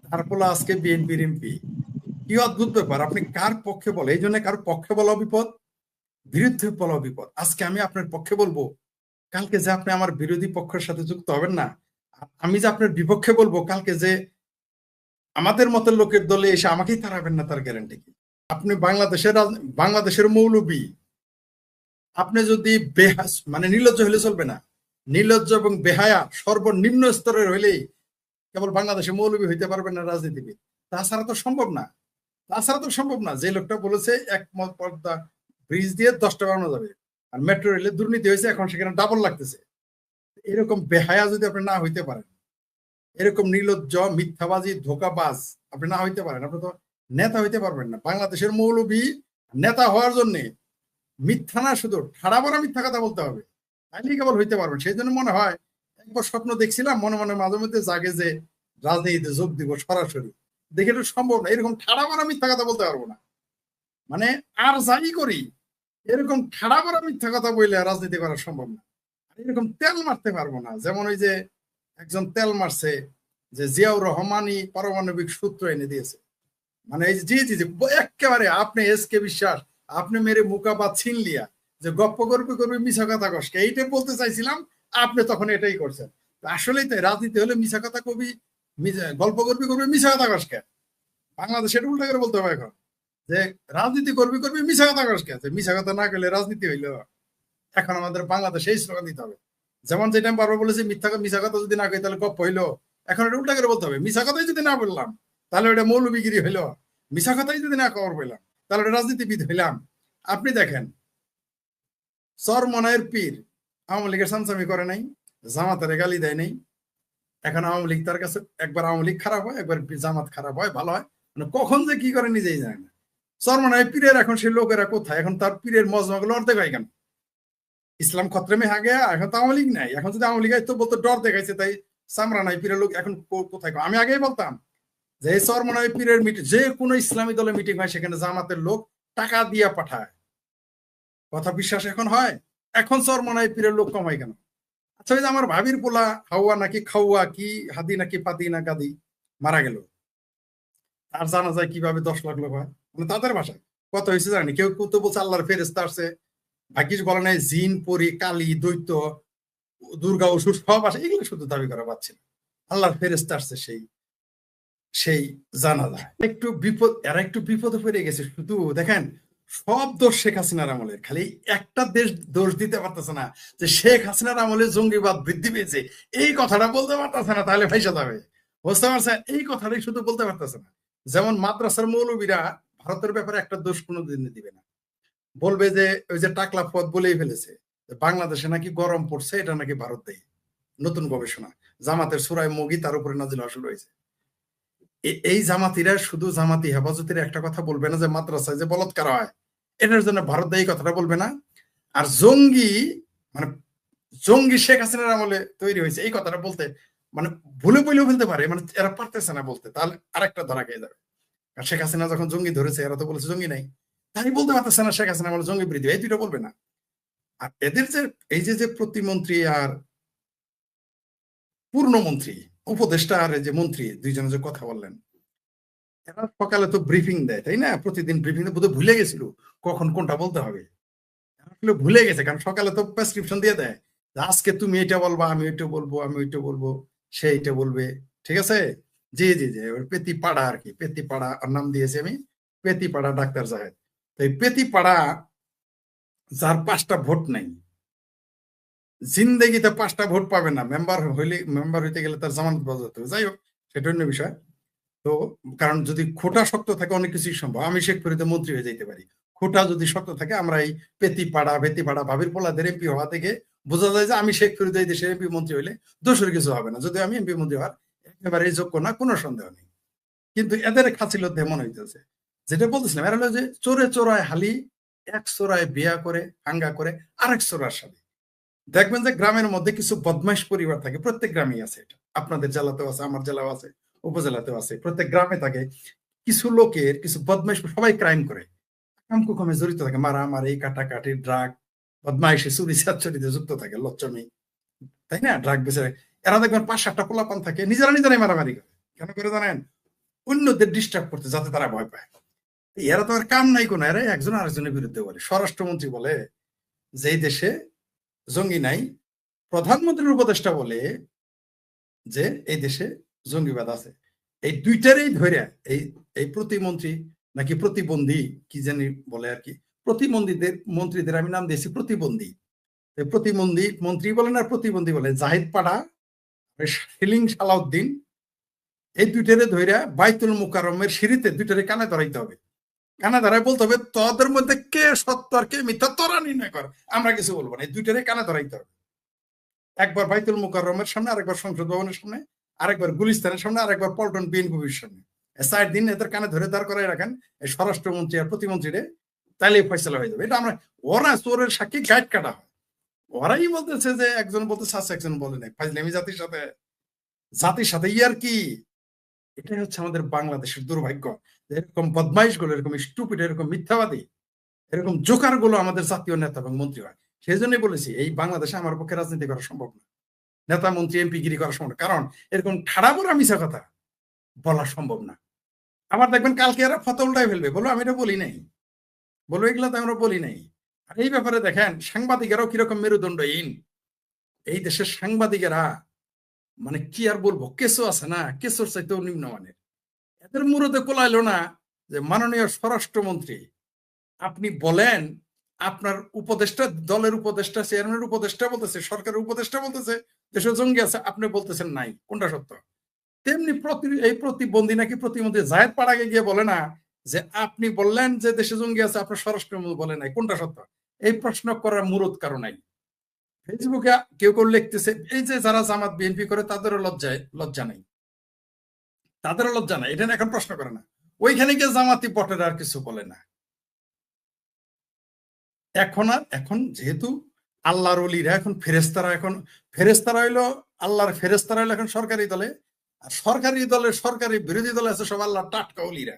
তারপরে আজকে বিএনপির এমপি। কি অদ্ভুত ব্যাপার! আপনি কার পক্ষে বলে? এই জন্য কার পক্ষে বলা বিপদ, বিরুদ্ধে বলা বিপদ। আজকে আমি আপনার পক্ষে বলবো, কালকে যে আপনি আমার বিরোধী পক্ষের সাথে যুক্ত হবেন না। আমি যে আপনার বিপক্ষে বলবো, কালকে যে আমাদের মতের লোকের দলে এসে আমাকেই তাড়াবেন না, তার গ্যারান্টি কি? আপনি বাংলাদেশের মৌলবী, আপনি যদি মানে নির্লজ্জ হলে চলবে না, নির্লজ্জ এবং বেহায়া সর্বনিম্ন স্তরের হইলেই কেবল বাংলাদেশে মৌলবী হইতে পারবেন না রাজনীতিবিদ। তাছাড়া তো সম্ভব না, তাছাড়া তো সম্ভব না। যে লোকটা বলেছে এক পর্দা ব্রিজ দিয়ে 10টা বানানো যাবে, আর মেট্রো রেলে দুর্নীতি হয়েছে, এখন সেখানে ডাবল লাগতেছে। এরকম বেহায়া যদি আপনি না হইতে পারেন, এরকম নির্লজ্জ, মিথ্যাবাজি, ধোকাবাজ আপনি না হইতে পারেন, আপনি তো নেতা হইতে পারবেন না। বাংলাদেশের মৌলবী নেতা হওয়ার জন্য মিথ্যা না, শুধু ঠাড়া বড়া মিথ্যা কথা বলতে হবে, তাইলেই কেবল হইতে পারবেন। সেই জন্য মনে হয় একবার স্বপ্ন দেখছিলাম, মনে মনে মাঝে মধ্যে জাগে যে রাজনীতিতে যোগ দিব সরাসরি, দেখে তো সম্ভব না, এরকম ঠাড়া বড়া মিথ্যা কথা বলতে পারবো না। মানে আর যাই করি, এরকম ঠাড়া বড়া মিথ্যা কথা বললে রাজনীতি করা সম্ভব না। এরকম তেল মারতে পারবো না, যেমন ওই যে একজন তেল মারছে যে জিয়াউর রহমানই পারমাণবিক সূত্র এনে দিয়েছে। মানে এই জি জি জি একেবারে আপনি এস কে বিশ্বাস, আপনি মেরে মুকাবা ছিনলিয়া যে গপ্প করবি করবি মিছা কথা কসকে, এইটাই বলতে চাইছিলাম, আপনি তখন এটাই করছেন। আসলেই তাই, রাজনীতি হলে মিছা কথা কবি, গল্প করবি করবি মিছা কথা কসকে। বাংলাদেশ এটা উল্টা করে বলতে হবে এখন, যে রাজনীতি করবি করবি মিছা কথা কসকে, যে মিছা কথা না করলে রাজনীতি হইলো। এখন আমাদের বাংলাদেশে এই স্লোগান দিতে হবে। যেমন যেটা আমি বারবার বলেছি, মিছা কথা যদি না কই তাহলে গপ্প হইলো, এখন এটা উল্টা করে বলতে হবে। মিছা কথাই যদি না বললাম তাহলে ওটা মৌলবিগিরি হইলো, মিছা কথাই যদি না খবর পেলাম তাহলে ওটা রাজনীতিবিদ হইলাম। আপনি দেখেন, চরমনায়ের পীর আওয়ামী লীগের সামসামি করে নাই, জামাতের গালি দেয় নাই। এখন আওয়ামী লীগ তার কাছে একবার আওয়ামী লীগ খারাপ হয়, একবার জামাত খারাপ হয়, ভালো হয়, মানে কখন যে কি করে নিজেই জানে না। চরমনায়ের পীরের এখন সেই লোকেরা কোথায়? এখন তার পীরের মজমাগুলো অর্ধেক হয় কেন? ইসলাম খতরে হা গেয়া, এখন তো আওয়ামী লীগ নাই। এখন যদি আওয়ামী লীগ তো বলতো ডর দেখাইছে, তাই চামড়া নাই পীরের লোক এখন কোথায়? আমি আগেই বলতাম যে চরমনায় পীরের মিটিং, যে কোনো ইসলামী দলের মিটিং হয়, সেখানে জামাতের লোক টাকা দিয়া পাঠায়, কথা বিশ্বাস এখন হয়? এখন চরমনাই পীরের লোক কম হয় কেন? আচ্ছা, ওই যে আমার ভাবির পোলা হাওয়া নাকি খাওয়া কি হাদি নাকি পাতি না গাদি মারা গেল, তার জানা যায় কিভাবে 10 লাখ লোক হয়, মানে তাদের ভাষায় কত হয়েছে জানি। কেউ কেউ তো বলছে আল্লাহর ফেরেস্তা আসছে, ভাগ্যিস বলে নাই জিন পরি কালী দৈত্য দুর্গা অসুর সব আসে, এগুলো শুধু দাবি করা পাচ্ছে না। আল্লাহর ফেরেস্তা আসছে সেই সেই জানা যায়। একটু বিপদ, এরা একটু বিপদে পড়ে গেছে। শুধু দেখেন, সব দোষ শেখ হাসিনার আমলের, খালি একটা দেশ দোষ দিতে পারতেছে না যে শেখ হাসিনার আমলে জঙ্গিবাদ বৃদ্ধি পেয়েছে, এই কথাটা বলতে পারতেছে না, তাহলে ভাইসা যাবে। বুঝতে পারছেন? এই কথাটাই শুধু বলতে পারতেছে না। যেমন মাদ্রাসার মৌলবীরা ভারতের ব্যাপারে একটা দোষ কোনোদিন দিবে না, বলবে যে ওই যে টাকলা পথ বলেই ফেলেছে বাংলাদেশে নাকি গরম পড়ছে, এটা নাকি ভারত দেয়। নতুন গবেষণা, জামাতের সূরায়ে মুগী তার উপরে নাজিল হওয়া শুরু হয়েছে। এই জামাতিরা শুধু জামাতি হেফাজতের একটা কথা বলবে না যে মাদ্রাসায় যে বলৎকার হয় এটার জন্য ভারত এই কথাটা বলবে না। আর জঙ্গি, মানে জঙ্গি শেখ হাসিনার আমলে তৈরি হয়েছে এই কথাটা বলতে মানে ভুলে বলেও ফেলতে পারে, মানে এরা পারতেছে না বলতে, তাহলে আরেকটা ধরা খেয়ে যাবে। আর শেখ হাসিনা যখন জঙ্গি ধরেছে এরা তো বলেছে জঙ্গি নাই, তাই বলতে পারতেছে না শেখ হাসিনা আমলে জঙ্গি বৃদ্ধি, এই দুইটা বলবে না। আর এদের যে এই যে প্রতিমন্ত্রী আর পূর্ণমন্ত্রী, উপদেষ্টা আর এই যে মন্ত্রী দুইজনে যে কথা বললেন, এরা সকালে তো ব্রিফিং দেয় তাই না, প্রতিদিন ব্রিফিং বোধহয় ভুলে গেছিল কখন কোনটা বলতে হবে। আসলে ভুলে গেছে, কারণ সকালে তো প্রেসক্রিপশন দিয়ে দেয় যে আজকে তুমি এটা বলবা, আমি ওইটা বলবো, আমি ওইটা বলবো, সে এটা বলবে। ঠিক আছে, জি জি জি, ওই পেতি পাড়া আর কি, পেতি পাড়া আর নাম দিয়েছি আমি, পেতি পাড়া ডাক্তার জাহেদ। তো এই পেতি পাড়া যার 5টা ভোট নাই, জিন্দেগিতে 5টা ভোট পাবে না, মেম্বার হইতে গেলে তার জামানত বাজতে হবে। যাই হোক, সেটা অন্য বিষয়। তো কারণ যদি খোটা শক্ত থাকে অনেক কিছুই সম্ভব, আমি শেখ ফরিদে মন্ত্রী হয়ে যেতে পারি। খোটা যদি শক্ত থাকে, আমরা এই বেতিপাড়া ভাবির পোলাদের এমপি হওয়া থেকে বোঝা যায় যে আমি শেখ ফরিদ এই দেশের এমপি মন্ত্রী হইলে দোষের কিছু হবে না, যদি আমি এমপি মন্ত্রী হওয়ার একেবারে যোগ্য না, কোনো সন্দেহ নেই। কিন্তু এদের খাছিলতে মনে হইতেছে, যেটা বলতেছিলাম, এরা হলো যে চোরে চোরায় হালি, এক চোরায় বিয়া করে হাঙ্গা করে আরেক চোরার সাথে। দেখবেন যে গ্রামের মধ্যে কিছু বদমাইশ পরিবার থাকে, প্রত্যেক গ্রামেই আছে, এটা আপনাদের জেলাতেও আছে, আমার জেলাও আছে, উপজেলাতেও আছে, প্রত্যেক গ্রামে থাকে কিছু লোকের, কিছু বদমাইশ, সবাই ক্রাইম করে, কামকুকমে জড়িত থাকে, মারামারি কাটাকাটি ড্রাগ বদমাইশি চুরি চাচুরিতে যুক্ত থাকে, লচ্চমি, তাই না, ড্রাগ বেচে। এরা দেখবেন 5-7টা পোলাপান থাকে, নিজেরাই মারামারি করে। কেন করে জানেন? অন্যদের ডিস্টার্ব করতে, যাতে তারা ভয় পায়। এরা তো আর কাম নাই কোনো, এরা একজন আরেকজনের বিরুদ্ধে বলে। স্বরাষ্ট্রমন্ত্রী বলে যে এই দেশে জঙ্গি নাই, প্রধানমন্ত্রীর উপদেষ্টা বলে যে এই দেশে জঙ্গিবাদ আছে। এই দুইটারই ধরে এই এই প্রতিমন্ত্রী নাকি প্রতিবন্ধী কি জানি বলে আর কি, মন্ত্রীদের আমি নাম দিয়েছি প্রতিবন্ধী। প্রতিবন্ধী মন্ত্রী বলেন আর প্রতিবন্ধী বলে, জাহিদ পাড়া, শিলিং সালাউদ্দিন, এই দুইটারে ধরে বাইতুল মুকাররমের সিঁড়িতে দুইটারে কানে ধরাইতে হবে। কানে ধরাই বলতে হবে তোদের মধ্যে কে সত্য আর কে মিথ্যা তোরা নির্ণয় কর, আমরা কিছু বলবো না। এই দুইটারে কানে ধরাইতে হবে, একবার বাইতুল মুকাররমের সামনে, আরেকবার সংসদ ভবনের সামনে, আরেকবার গুলিস্তানের সামনে, আরেকবার পল্টন বিএনপির সামনে। 4 দিন এদের কানে ধরে দাঁড় করাই রাখেন এই স্বরাষ্ট্রমন্ত্রী আর প্রতিমন্ত্রীরে, তাইলেই ফয়সালা হয়ে যাবে। এটা আমরা, ওরা চোরের সাক্ষী গাইড কাটা হয়, ওরাই বলতেছে যে একজন বলতেছে আছে একজন বলে নাই, ফাইজলামি জাতির সাথে ইয়ার কি। এটাই হচ্ছে আমাদের বাংলাদেশের দুর্ভাগ্য, এরকম বদমাইশ গুলো, এরকম স্টুপিড, এরকম মিথ্যাবাদী, এরকম জোকার গুলো আমাদের জাতীয় নেতা এবং মন্ত্রী হয়। সেই জন্যই বলেছি এই বাংলাদেশে আমার পক্ষে রাজনীতি করা সম্ভব না, নেতা মন্ত্রী এমপি গিরি করা সম্ভব না, কারণ এরকম ঠাড়া বড়া মিশা কথা বলা সম্ভব না। আবার দেখবেন কালকে এরা ফটো উল্টাই ফেলবে, বলো আমি এটা বলি নাই, বলো এগুলা তো আমরা বলি নাই। আর এই ব্যাপারে দেখেন সাংবাদিকেরাও কিরকম মেরুদণ্ডহীন। এই দেশের সাংবাদিকেরা মানে কি আর বলবো, কেসও আছে না, কেসোর চাইতেও নিম্নমানের। এদের মুরদে কোলাইলো না যে মাননীয় স্বরাষ্ট্রমন্ত্রী আপনি বলেন, আপনার উপদেষ্টা, দলের উপদেষ্টা, চেয়ারম্যানের উপদেষ্টা বলতেছে, সরকারের উপদেষ্টা বলতেছে দেশে জঙ্গি আছে, আপনি বলতেছেন নাই, কোনটা সত্য? তেমনি এই প্রতিবন্ধী নাকি প্রতিমন্ত্রী জাহেদ পাড়াকে গিয়ে বলে না যে আপনি বললেন যে দেশে জঙ্গি আছে, আপনার স্বরাষ্ট্রমন্ত্রী বলে নাই, কোনটা সত্য? এই প্রশ্ন করার মুরদ কারো নাই। ফেসবুকে কেউ কেউ লিখতেছে, এই যে যারা জামাত বিএনপি করে তাদেরও লজ্জা নেই, তাদেরও লজ্জা নাই, এটা এখন প্রশ্ন করে না। ওইখানে গিয়ে জামাতি বটের আর কিছু বলে না। এখন যেহেতু আল্লাহর ওলিরা এখন ফেরেস্তারা হইলো আল্লাহর ফেরেস্তারা হইলো এখন সরকারি দলে, আর সরকারি বিরোধী দলে আছে সব আল্লাহর টাটকা ওলিরা।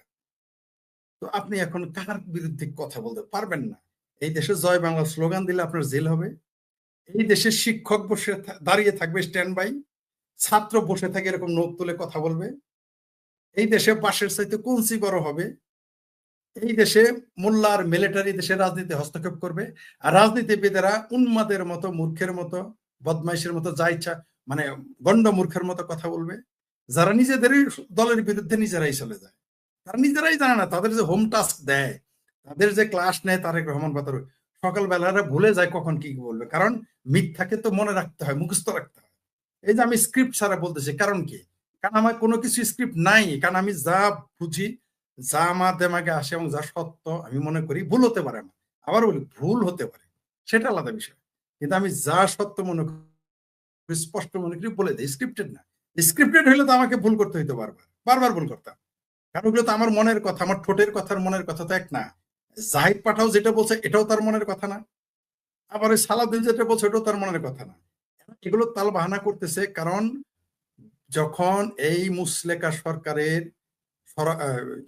তো আপনি এখন কার বিরুদ্ধে কথা বলতে পারবেন না। এই দেশে জয় বাংলা স্লোগান দিলে আপনার জেল হবে। এই দেশে শিক্ষক বসে দাঁড়িয়ে থাকবে স্ট্যান্ড বাই, ছাত্র বসে থাকে এরকম নোট তুলে কথা বলবে। এই দেশে বাঁশের চাইতে কঞ্চি বড় হবে। এই দেশে মোল্লা আর মিলিটারি দেশের রাজনীতি হস্তক্ষেপ করবে, আর রাজনীতিবিদেরা উন্মাদের মতো, মূর্খের মতো, বদমাইশের মতো, যা ইচ্ছা মানে গন্ড মূর্খের মতো কথা বলবে, যারা নিজেদেরই দলের বিরুদ্ধে নিজেরাই চলে যায়। তারা নিজেরাই জানে না তাদের যে হোম টাস্ক দেয়, তাদের যে ক্লাস নেয় তারেক রহমান বাতার, সকালবেলারা ভুলে যায় কখন কি বলবে, কারণ মিথ্যাকে তো মনে রাখতে হয়, মুখস্থ রাখতে হয়। এই যে আমি স্ক্রিপ্ট ছাড়া বলতেছি, কারণ কি? কারণ আমার কোনো কিছু স্ক্রিপ্ট নাই, কারণ আমি যা বুঝি, যা আমার দেমাগে আসে এবং যা সত্য আমি মনে করি, ভুল হতে পারে না, আবার বলি ভুল হতে পারে, সেটা আলাদা বিষয়। কিন্তু আমি যা সত্য মনে করি, স্পষ্ট মনে করি বলে দিই, স্ক্রিপ্টেড না। স্ক্রিপ্টেড হইলে তো আমাকে ভুল করতে হইতো, বারবার বারবার ভুল করতাম, কারণ ওগুলো তো আমার মনের কথা, আমার ঠোঁটের কথার মনের কথা তো এক না। জাহিদ পাঠাও যেটা বলছে এটাও তার মনের কথা না, আবার ওই সালাউদ্দিন যেটা বলছে এটাও তার মনের কথা না। এগুলো তাল বাহানা করতেছে, কারণ যখন এই মুসলেকা সরকারের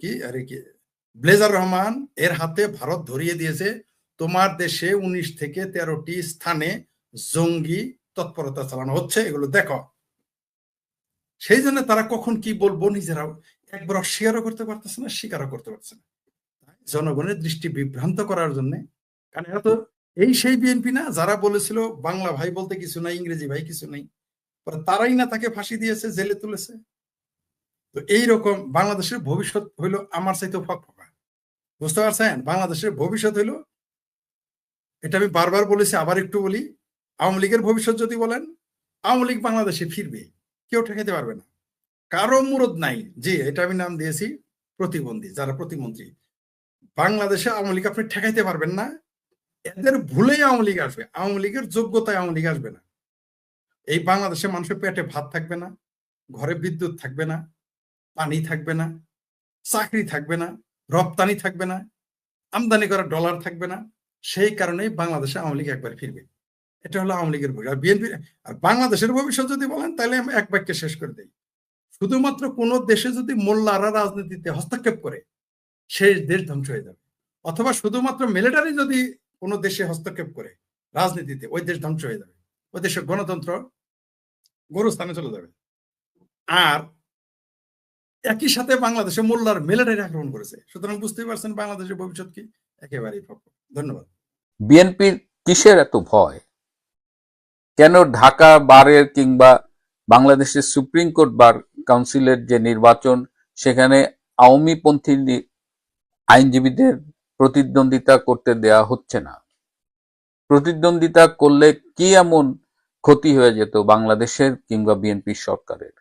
কি আরে কি ব্লেজার রহমান এর হাতে ভারত ধরিয়ে দিয়েছে, তোমার দেশে 19 থেকে 13টি স্থানে জঙ্গি তৎপরতা চালানো হচ্ছে, এগুলো দেখো। সেই জন্য তারা কখন কি বলবো নিজেরাও একবার অস্বীকারও করতে পারতেছে না, স্বীকারও করতে পারছে না। জনগণের দৃষ্টি বিভ্রান্ত করার জন্য, কারণ এরা তো এই সেই বিএনপি না যারা বলেছিল বাংলা ভাই বলতে কিছু নাই, ইংরেজি ভাই কিছু নাই, তারাই না তাকে ফাঁসি দিয়েছে, জেলে তুলেছে। তো এইরকম বাংলাদেশের ভবিষ্যৎ হইলো আমার চাইতে ফকফকা, বুঝতে পারছেন? বাংলাদেশের ভবিষ্যৎ হইলো, এটা আমি বারবার বলেছি, আবার একটু বলি, আওয়ামী লীগের ভবিষ্যৎ যদি বলেন, আওয়ামী লীগ বাংলাদেশে ফিরবে, কেউ ঠেকাতে পারবে না, কারো মুরদ নাই। যে এটা আমি নাম দিয়েছি প্রতিবন্ধী, যারা প্রতিমন্ত্রী, বাংলাদেশে আওয়ামী লীগ আপনি ঠেকাইতে পারবেন না। এদের ভুলেই আওয়ামী লীগ আসবে, আওয়ামী লীগের যোগ্যতায় আওয়ামী লীগ আসবে না। এই বাংলাদেশে মানুষের পেটে ভাত থাকবে না, ঘরে বিদ্যুৎ থাকবে না, পানি থাকবে না, চাকরি থাকবে না, রপ্তানি থাকবে না, আমদানি করা ডলার থাকবে না। সেই কারণেই বাংলাদেশে আওয়ামী লীগ একবার ফিরবে। এটা হলো আওয়ামী লীগের ভবিষ্যৎ। আর বিএনপি আর বাংলাদেশের ভবিষ্যৎ যদি বলেন, তাহলে আমি এক বাক্যে শেষ করে দিই, শুধুমাত্র কোন দেশে যদি মোল্লারা রাজনীতিতে হস্তক্ষেপ করে, সেই দেশ ধ্বংস হয়ে যাবে, অথবা শুধুমাত্র মিলিটারি যদি কোনো দেশে হস্তক্ষেপ করে রাজনীতিতে, ওই দেশ ধ্বংস হয়ে যাবে, ওই দেশের গণতন্ত্র গোরস্থানে চলে যাবে। আর একই সাথে বাংলাদেশে মোল্লার মিলিটারি আক্রমণ করেছে, সুতরাং বুঝতেই পারছেন বাংলাদেশের ভবিষ্যৎ কি, একেবারেই ফাঁকা। ধন্যবাদ। বিএনপির কিসের এত ভয়? কেন ঢাকা বারের কিংবা বাংলাদেশের সুপ্রিম কোর্ট বার কাউন্সিলের যে নির্বাচন, সেখানে আওয়ামীপন্থী আইনজীবীদের প্রতিদ্বন্দ্বিতা করতে দেয়া হচ্ছে না? প্রতিদ্বন্দ্বিতা করলে কি এমন ক্ষতি হয়ে যেত বাংলাদেশের কিংবা বিএনপি সরকারের?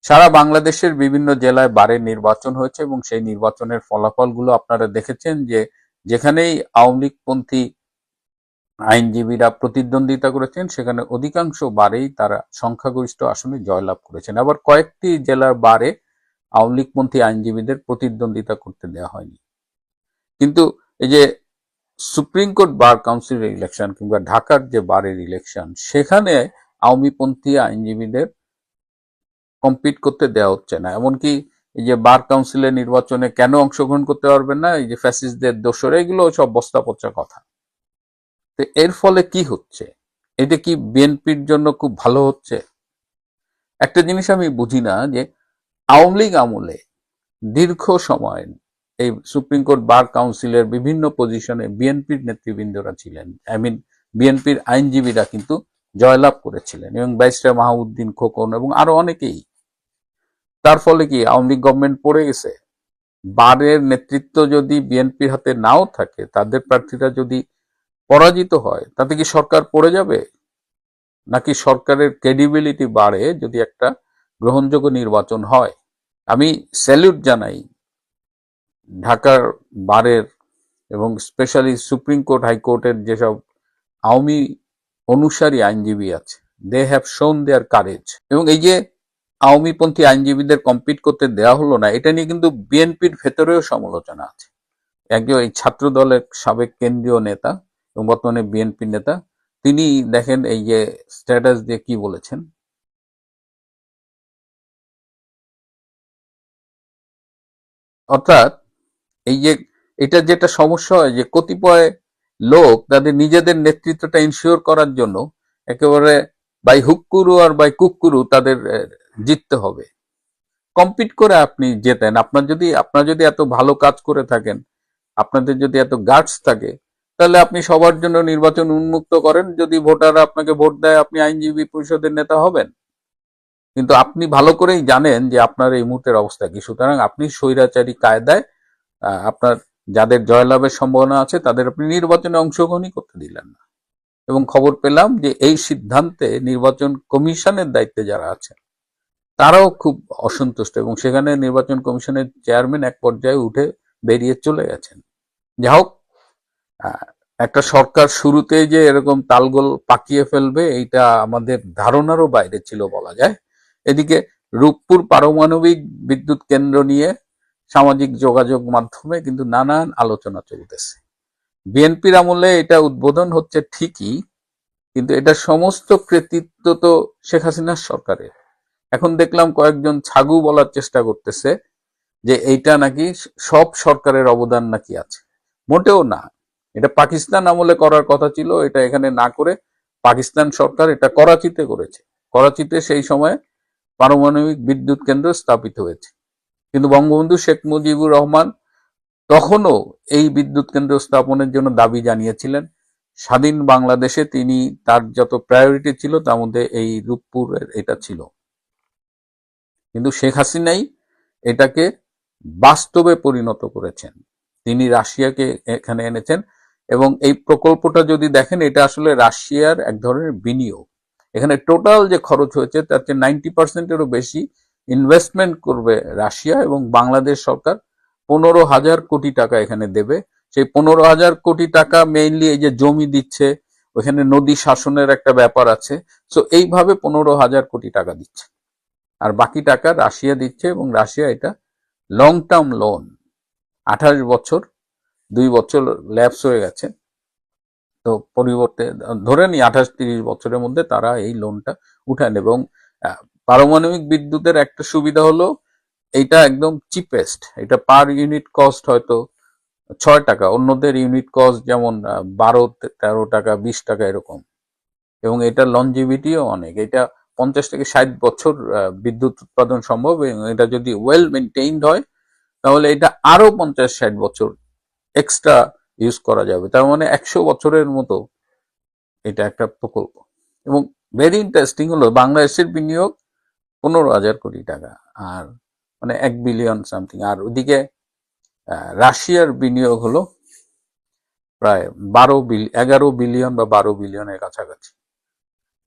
সারা বাংলাদেশের বিভিন্ন জেলায় বারের নির্বাচন হয়েছে এবং সেই নির্বাচনের ফলাফলগুলো আপনারা দেখেছেন, যে যেখানেই আওয়ামী লীগপন্থী আইনজীবীরা প্রতিদ্বন্দ্বিতা করেছেন সেখানে অধিকাংশ বারেই তারা সংখ্যাগরিষ্ঠ আসনে জয়লাভ করেছেন। আবার কয়েকটি জেলার বারে আওয়ামী লীগপন্থী আইনজীবীদের প্রতিদ্বন্দ্বিতা করতে দেওয়া হয়নি। কিন্তু এই যে সুপ্রিম কোর্ট বার কাউন্সিলের ইলেকশন কিংবা ঢাকার যে বারের ইলেকশন, সেখানে আওয়ামীপন্থী আইনজীবীদের কম্পিট করতে দেওয়া হচ্ছে না। এমনকি এই যে বার কাউন্সিলের নির্বাচনে কেন অংশগ্রহণ করতে পারবেন না, এই যে ফ্যাসিস্টদের দোসর, এগুলো সব বস্তা পচা কথা। তো এর ফলে কি হচ্ছে? এটা কি বিএনপির জন্য খুব ভালো হচ্ছে? একটা জিনিস আমি বুঝি না, যে আওয়ামী লীগ আমলে দীর্ঘ সময় এই সুপ্রিম কোর্ট বার কাউন্সিলের বিভিন্ন পজিশনে বিএনপির নেতৃবৃন্দরা ছিলেন, বিএনপির আইনজীবীরা কিন্তু জয়লাভ করেছিলেন, এবং ব্যারিস্টার মাহমুদ্দিন খোকন এবং আরো অনেকেই। তার ফলে কি আওয়ামী লীগ গভর্নমেন্ট পড়ে গেছে? বারের নেতৃত্ব যদি বিএনপির হাতে নাও থাকে, তাদের প্রার্থীরা যদি পরাজিত হয়, তাতে কি সরকার পড়ে যাবে? নাকি সরকারের ক্রেডিবিলিটি বাড়ে যদি একটা গ্রহণযোগ্য নির্বাচন হয়? আমি স্যালুট জানাই ঢাকার বারের এবং স্পেশালি সুপ্রিম কোর্ট হাইকোর্টের যেসব আওয়ামী অনুসারী আইনজীবী আছে, দে হ্যাভ শোন দেয়ার কারেজ। এবং এই যে আওয়ামীপন্থী আইনজীবীদের কম্পিট করতে দেওয়া হলো না, এটা নিয়ে কিন্তু বিএনপির ভেতরেও সমালোচনা আছে। একজন এই ছাত্র দলের সাবেক কেন্দ্রীয় নেতা এবং বর্তমানে বিএনপির নেতা, তিনি দেখেন এই যে স্ট্যাটাস দিয়ে কি বলেছেন। অর্থাৎ এই যে এটা যেটা সমস্যা হয়, যে কতিপয় লোক তাদের নিজেদের নেতৃত্বটা ইনশিওর করার জন্য একেবারে বাই হুক্কুরু আর বাই কুক্কুরু তাদের জিততে হবে। কম্পিট করে আপনি জেতেন। আপনার যদি এত ভালো কাজ করে থাকেন, আপনাদের যদি এত গার্ডস থাকে, তাহলে আপনি সবার জন্য নির্বাচন উন্মুক্ত করেন। যদি ভোটাররা আপনাকে ভোট দেয়, আপনি আইনজীবী পরিষদের নেতা হবেন। কিন্তু আপনি ভালো করেই জানেন যে আপনার এই মুহূর্তের অবস্থা কি। সুতরাং আপনি স্বৈরাচারী কায়দায় আপনার যাদের জয়লাভের সম্ভাবনা আছে তাদের আপনি নির্বাচনে অংশগ্রহণই করতে দিলেন না। এবং খবর পেলাম যে এই সিদ্ধান্তে নির্বাচন কমিশনের দায়িত্বে যারা আছেন তারাও খুব অসন্তুষ্ট, এবং সেখানে নির্বাচন কমিশনের চেয়ারম্যান এক পর্যায়ে উঠে বেরিয়ে চলে গেছেন। যা হোক, একটা সরকার শুরুতে যে এরকম তালগোল পাকিয়ে ফেলবে এইটা আমাদের ধারণারও বাইরে ছিল বলা যায়। এদিকে রূপপুর পারমাণবিক বিদ্যুৎ কেন্দ্র নিয়ে সামাজিক যোগাযোগ মাধ্যমে কিন্তু নানান আলোচনা চলতেছে। বিএনপির আমলে এটা উদ্বোধন হচ্ছে ঠিকই, কিন্তু এটা সমস্ত কৃতিত্ব তো শেখ হাসিনার সরকারের। এখন দেখলাম কয়েকজন ছাগু বলার চেষ্টা করতেছে যে এইটা নাকি সব সরকারের অবদান নাকি আছে। মোটেও না, এটা পাকিস্তান আমলে করার কথা ছিল। এটা এখানে না করে পাকিস্তান সরকার এটা করাচিতে করেছে। করাচিতে সেই সময় পারমাণবিক বিদ্যুৎ কেন্দ্র স্থাপিত হয়েছে, কিন্তু বঙ্গবন্ধু শেখ মুজিবুর রহমান তখনও এই বিদ্যুৎ কেন্দ্র স্থাপনের জন্য দাবি জানিয়েছিলেন। স্বাধীন বাংলাদেশে তিনি তার যত প্রায়োরিটি ছিল তার মধ্যে এই রূপপুরের এটা ছিল। কিন্তু শেখ হাসিনাই এটাকে বাস্তবে পরিণত করেছেন। তিনি রাশিয়াকে এখানে এনেছেন, এবং এই প্রকল্পটা যদি দেখেন এটা আসলে রাশিয়ার এক ধরনের বিনিয়োগ। এখানে টোটাল যে খরচ হয়েছে তার চেয়ে 90%-এরও বেশি ইনভেস্টমেন্ট করবে রাশিয়া, এবং বাংলাদেশ সরকার 15,000 কোটি টাকা এখানে দেবে। সেই 15,000 কোটি টাকা মেইনলি এই যে জমি দিচ্ছে, ওখানে নদী শাসনের একটা ব্যাপার আছে। সো এইভাবে 15,000 কোটি টাকা দিচ্ছে, আর বাকি টাকা রাশিয়া দিচ্ছে, এবং রাশিয়া এটা লং টার্ম লোন, 28 বছর, 2 বছর ল্যাপস হয়ে গেছে। তো পরিবর্তে ধরে নি 28-30 বছরের মধ্যে তারা এই লোনটা উঠান। এবং পারমাণবিক বিদ্যুতের একটা সুবিধা হলো এইটা একদম চিপেস্ট। এটা পার ইউনিট কস্ট হয়তো 6 টাকা, অন্যদের ইউনিট কস্ট যেমন 12-13 টাকা, 20 টাকা এরকম। এবং এটা লনজিভিটিও অনেক, এটা 50 থেকে 60 বছর বিদ্যুৎ উৎপাদন সম্ভব। এবং এটা যদি ওয়েল মেনটেইনড হয় তাহলে এটা আরো 50-60 বছর এক্সট্রা ইউজ করা যাবে। তার মানে 100 বছরের মতো এটা একটা প্রকল্প। এবং ভেরি ইন্টারেস্টিং হলো বাংলাদেশের বিনিয়োগ 15,000 কোটি টাকা, আর মানে 1 বিলিয়ন সামথিং। আর ওদিকে রাশিয়ার বিনিয়োগ হলো প্রায় 11 বিলিয়ন বা 12 বিলিয়নের কাছাকাছি।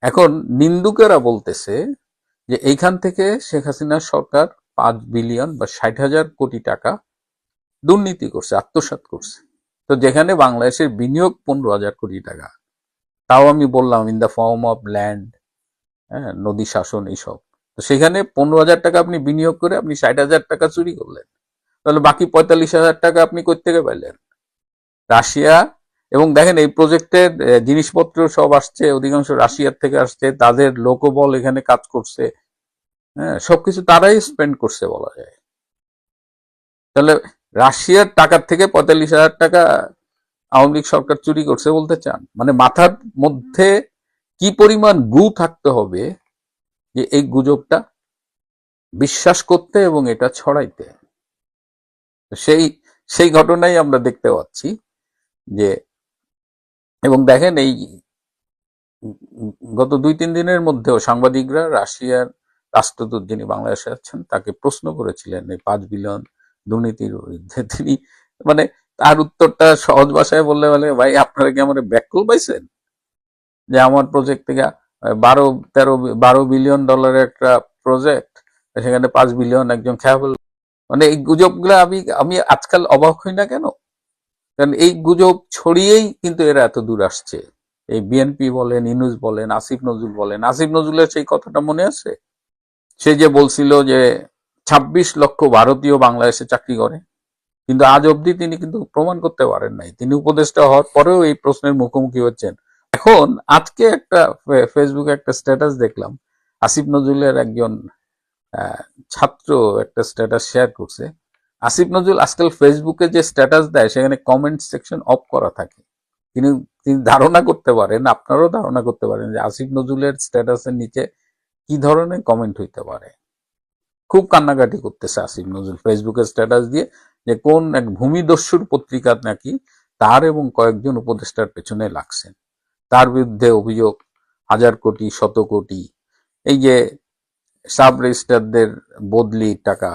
এখন নিন্দুকেরা বলতেছে যে এইখান থেকে শেখ হাসিনার সরকার 5 বিলিয়ন বা 60,000 কোটি টাকা দুর্নীতি করছে, আত্মসাৎ করছে। তো যেখানে বাংলাদেশের বিনিয়োগ 15,000 কোটি টাকা, তাও আমি বললাম in the form of land, হ্যাঁ, নদী শাসন, এইসব। তো সেখানে 15,000 টাকা আপনি বিনিয়োগ করে আপনি 60,000 টাকা চুরি করলেন, তাহলে বাকি 45,000 টাকা আপনি কই থেকে পাইলেন? রাশিয়া। এবং দেখেন এই প্রজেক্টের জিনিসপত্র সব আসছে অধিকাংশ রাশিয়ার থেকে আসছে, তাদের লোকবল এখানে কাজ করছে, হ্যাঁ, সবকিছু তারাই স্পেন্ড করছে বলা যায়। তাহলে রাশিয়ার টাকার থেকে 45,000 টাকা আওয়ামী লীগ সরকার চুরি করছে বলতে চান? মানে মাথার মধ্যে কি পরিমাণ গু থাকতে হবে যে এই গুজবটা বিশ্বাস করতে এবং এটা ছড়াইতে। সেই ঘটনাই আমরা দেখতে পাচ্ছি যে, এবং দেখেন এই গত 2-3 দিনের মধ্যেও সাংবাদিকরা রাশিয়ার রাষ্ট্রদূত যিনি বাংলাদেশে আছেন তাকে প্রশ্ন করেছিলেন এই 5 বিলিয়ন দুর্নীতির বিরুদ্ধে। তিনি মানে তার উত্তরটা সহজ ভাষায় বললে বলে, ভাই আপনারা কি আমার ব্যাককল পাইছেন যে আমার প্রজেক্ট থেকে 12 বিলিয়ন ডলারের একটা প্রজেক্ট, সেখানে 5 বিলিয়ন একজন খেয়া ফেলল। মানে এই গুজবগুলো আমি আজকাল অবাক হই না কেন, কারণ এই গুজব ছড়িয়েই কিন্তু এরা এত দূর আসছে। এই বিএনপি বলেন, ইউনূস বলেন, আসিফ নজরুল বলেন। আসিফ নজরুলের সেই কথাটা মনে আছে, সে যে বলছিল যে 26 লক্ষ ভারতীয় বাংলাদেশে চাকরি করে, কিন্তু আজ অবধি তিনি কিন্তু প্রমাণ করতে পারেন নাই। তিনি উপদেষ্টা হওয়ার পরেও এই প্রশ্নের মুখোমুখি হচ্ছেন। এখন আজকে একটা ফেসবুকে একটা স্ট্যাটাস দেখলাম, আসিফ নজরুলের একজন ছাত্র একটা স্ট্যাটাস শেয়ার করছে। আসিফ নজরুল আজকাল ফেসবুকে যে স্ট্যাটাস দেয় সেখানে কমেন্ট সেকশন অফ করা থাকে, কিন্তু তিনি ধারণা করতে পারেন, আপনারাও ধারণা করতে পারেন যে আসিফ নজরুলের স্ট্যাটাসের নিচে কি ধরনের কমেন্ট হইতে পারে। খুব কান্নাকাটি করতেছে আসিফ নজরুল ফেসবুকে স্ট্যাটাস দিয়ে যে কোন এক ভূমিদস্যুর পত্রিকা নাকি তার এবং কয়েকজন উপদেষ্টার পেছনে লাগছেন, তার বিরুদ্ধে অভিযোগ 1000 কোটি 100 কোটি, এই যে সাব রেজিস্ট্রারদের বদলি টাকা।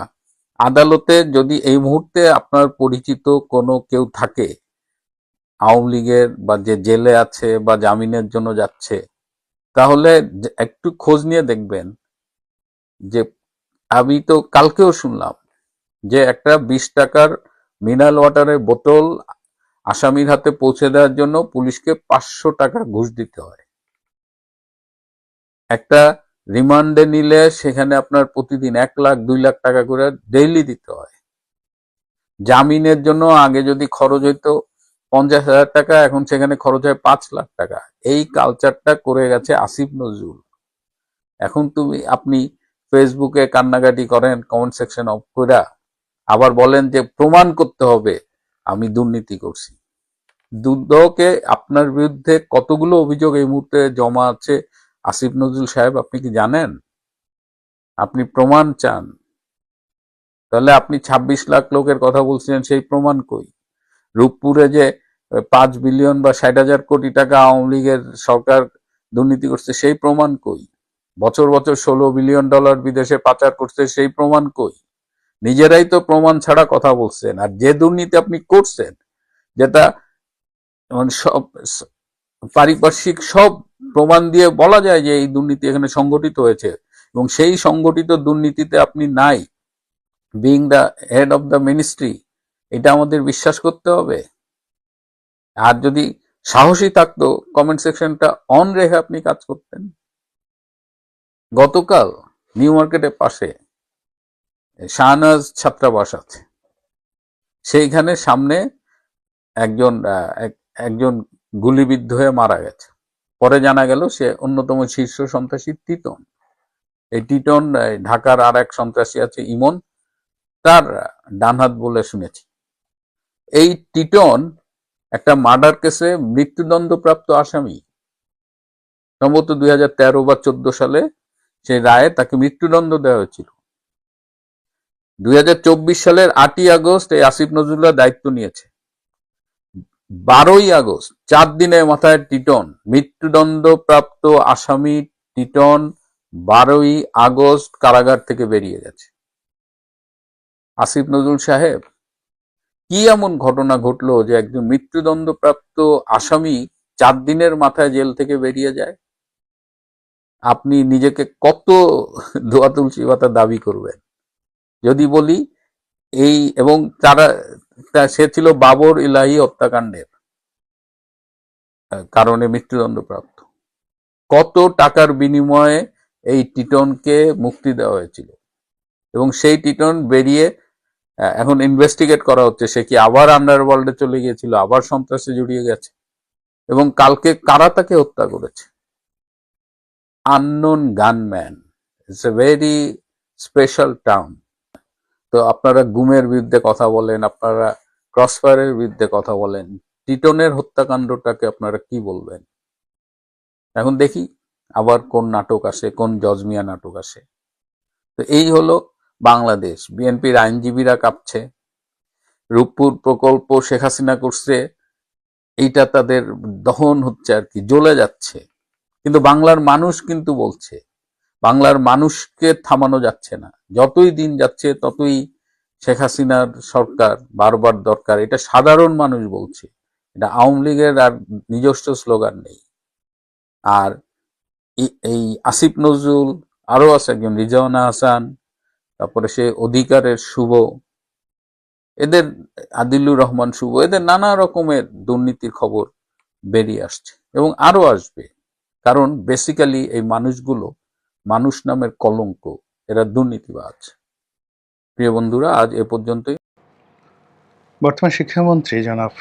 আদালতে যদি এই মুহূর্তে আপনার পরিচিত কোনো কেউ থাকে আওয়ামী লীগের বা যে জেলে আছে বা জামিনের জন্য যাচ্ছে, তাহলে একটু খোঁজ নিয়ে দেখবেন যে আমি তো কালকেও শুনলাম যে একটা 20 টাকার মিনারেল ওয়াটারের বোতল আসামির হাতে পৌঁছে দেওয়ার জন্য পুলিশকে 500 টাকা ঘুষ দিতে হয়। একটা রিমান্ডে নিলে সেখানে আপনার প্রতিদিন 1 লাখ 2 লাখ টাকা করে ডেইলি দিতে হয়। জামিনের জন্য আগে যদি খরচ হইতো 50,000 টাকা, এখন সেখানে খরচ হয় 5 লাখ টাকা। এই কালচারটা করে গেছে আসিফ নজরুল। এখন আপনি ফেসবুকে কান্নাকাটি করেন কমেন্ট সেকশন অফ করে, আবার বলেন যে প্রমাণ করতে হবে আমি দুর্নীতি করছি। দুদকে আপনার বিরুদ্ধে কতগুলো অভিযোগ এই মুহূর্তে জমা আছে আসিফ নজরুল সাহেব, আপনি কি জানেন? আপনি প্রমাণ চান, তাহলে আপনি 26 লাখ লোকের কথা বলছিলেন, সেই প্রমাণ কই? রূপপুরে যে 5 বিলিয়ন বা 60,000 কোটি টাকা আওয়ামী লীগের সরকার দুর্নীতি করছে, সেই প্রমাণ কই? বছর বছর $16 বিলিয়ন বিদেশে পাচার করছে, সেই প্রমাণ কই? নিজেরাই তো প্রমাণ ছাড়া কথা বলছেন। আর যে দুর্নীতি আপনি করছেন, যেটা মানে সব পারিপার্শ্বিক সব প্রমাণ দিয়ে বলা যায় যে এই দুর্নীতি এখানে সংগঠিত হয়েছে, এবং সেই সংগঠিত দুর্নীতিতে আপনি নাই, being the head of the ministry, এটা আমাদের বিশ্বাস করতে হবে। আর যদি সাহসী থাকতো কমেন্ট সেকশনটা অন রেখে আপনি কাজ করতেন। গতকাল নিউ মার্কেটের পাশে শাহনাজ ছাত্রাবাস আছে, সেইখানে সামনে একজন গুলিবিদ্ধ হয়ে মারা গেছে। পরে জানা গেল সে অন্যতম শীর্ষ সন্ত্রাসী টিটন। এই টিটন ঢাকার আর এক সন্ত্রাসী আছে ইমন, তার ডানহাত বলে শুনেছি। এই টিটন একটা মার্ডার কেসে মৃত্যুদণ্ডপ্রাপ্ত আসামি, সম্ভবত 2013 বা 14 সালে সেই রায়ে তাকে মৃত্যুদণ্ড দেওয়া হয়েছিল। 2024 সালের 8ই আগস্ট এই আসিফ নজরুল্লাহ দায়িত্ব নিয়েছে। 12ই আগস্ট, 4 দিনের মাথায় টিটন, মৃত্যুদণ্ডপ্রাপ্ত আসামি টিটন 12ই আগস্ট কারাগার থেকে বেরিয়ে গেছে। আসিফ নজরুল সাহেব, কি এমন ঘটনা ঘটলো যে একজন মৃত্যুদণ্ডপ্রাপ্ত আসামি 4 দিনের মাথায় জেল থেকে বেরিয়ে যায়? আপনি নিজেকে কত দোয়া তুলসী পাতা দাবি করবেন? যদি বলি এই, এবং সে ছিল বাবর ইলাহি হত্যাকাণ্ডের কারণে মৃত্যুদণ্ডপ্রাপ্ত। কত টাকার বিনিময়ে এই টিটনকে মুক্তি দেওয়া হয়েছিল, এবং সেই টিটন বেরিয়ে এখন ইনভেস্টিগেট করা হচ্ছে সে কি আবার আন্ডারওয়ার্ল্ডে চলে গিয়েছিল, আবার সন্ত্রাসে জড়িয়ে গেছে, এবং কালকে কারা তাকে হত্যা করেছে। Unknown gunman, it's a very special term. তো আপনারা গুমের বিরুদ্ধে কথা বলেন, আপনারা ক্রসফায়ারের বিরুদ্ধে কথা বলেন, টিটনের হত্যাকাণ্ডটাকে আপনারা কি বলবেন? এখন দেখি আবার কোন নাটক আসে, কোন জজমিয়া নাটক আসে। তো এই হলো বাংলাদেশ। বিএনপির আইনজীবীরা কাঁপছে, রূপপুর প্রকল্প শেখ হাসিনা করছে, এইটা তাদের দহন হচ্ছে আর কি, জ্বলে যাচ্ছে। কিন্তু বাংলার মানুষ কিন্তু বলছে, বাংলার মানুষকে থামানো যাচ্ছে না। যতই দিন যাচ্ছে ততই শেখ হাসিনার সরকার বারবার দরকার, এটা সাধারণ মানুষ বলছে। এটা আওয়ামী লীগের আর নিজস্ব স্লোগান নেই। আর এই আসিফ নজরুল, আরো আছে একজন রিজওয়ানা হাসান, তারপরে সে অধিকারের শুভ, এদের আদিলুর রহমান শুভ, এদের নানা রকমের দুর্নীতির খবর বেরিয়ে আসছে এবং আরো আসবে। কারণ বেসিক্যালি এই মানুষগুলো মানুষ নামের কলঙ্ক, এরা দুর্নীতিবাজ। প্রিয় বন্ধুরা, আজ এ পর্যন্তই। বর্তমান শিক্ষামন্ত্রী জনাব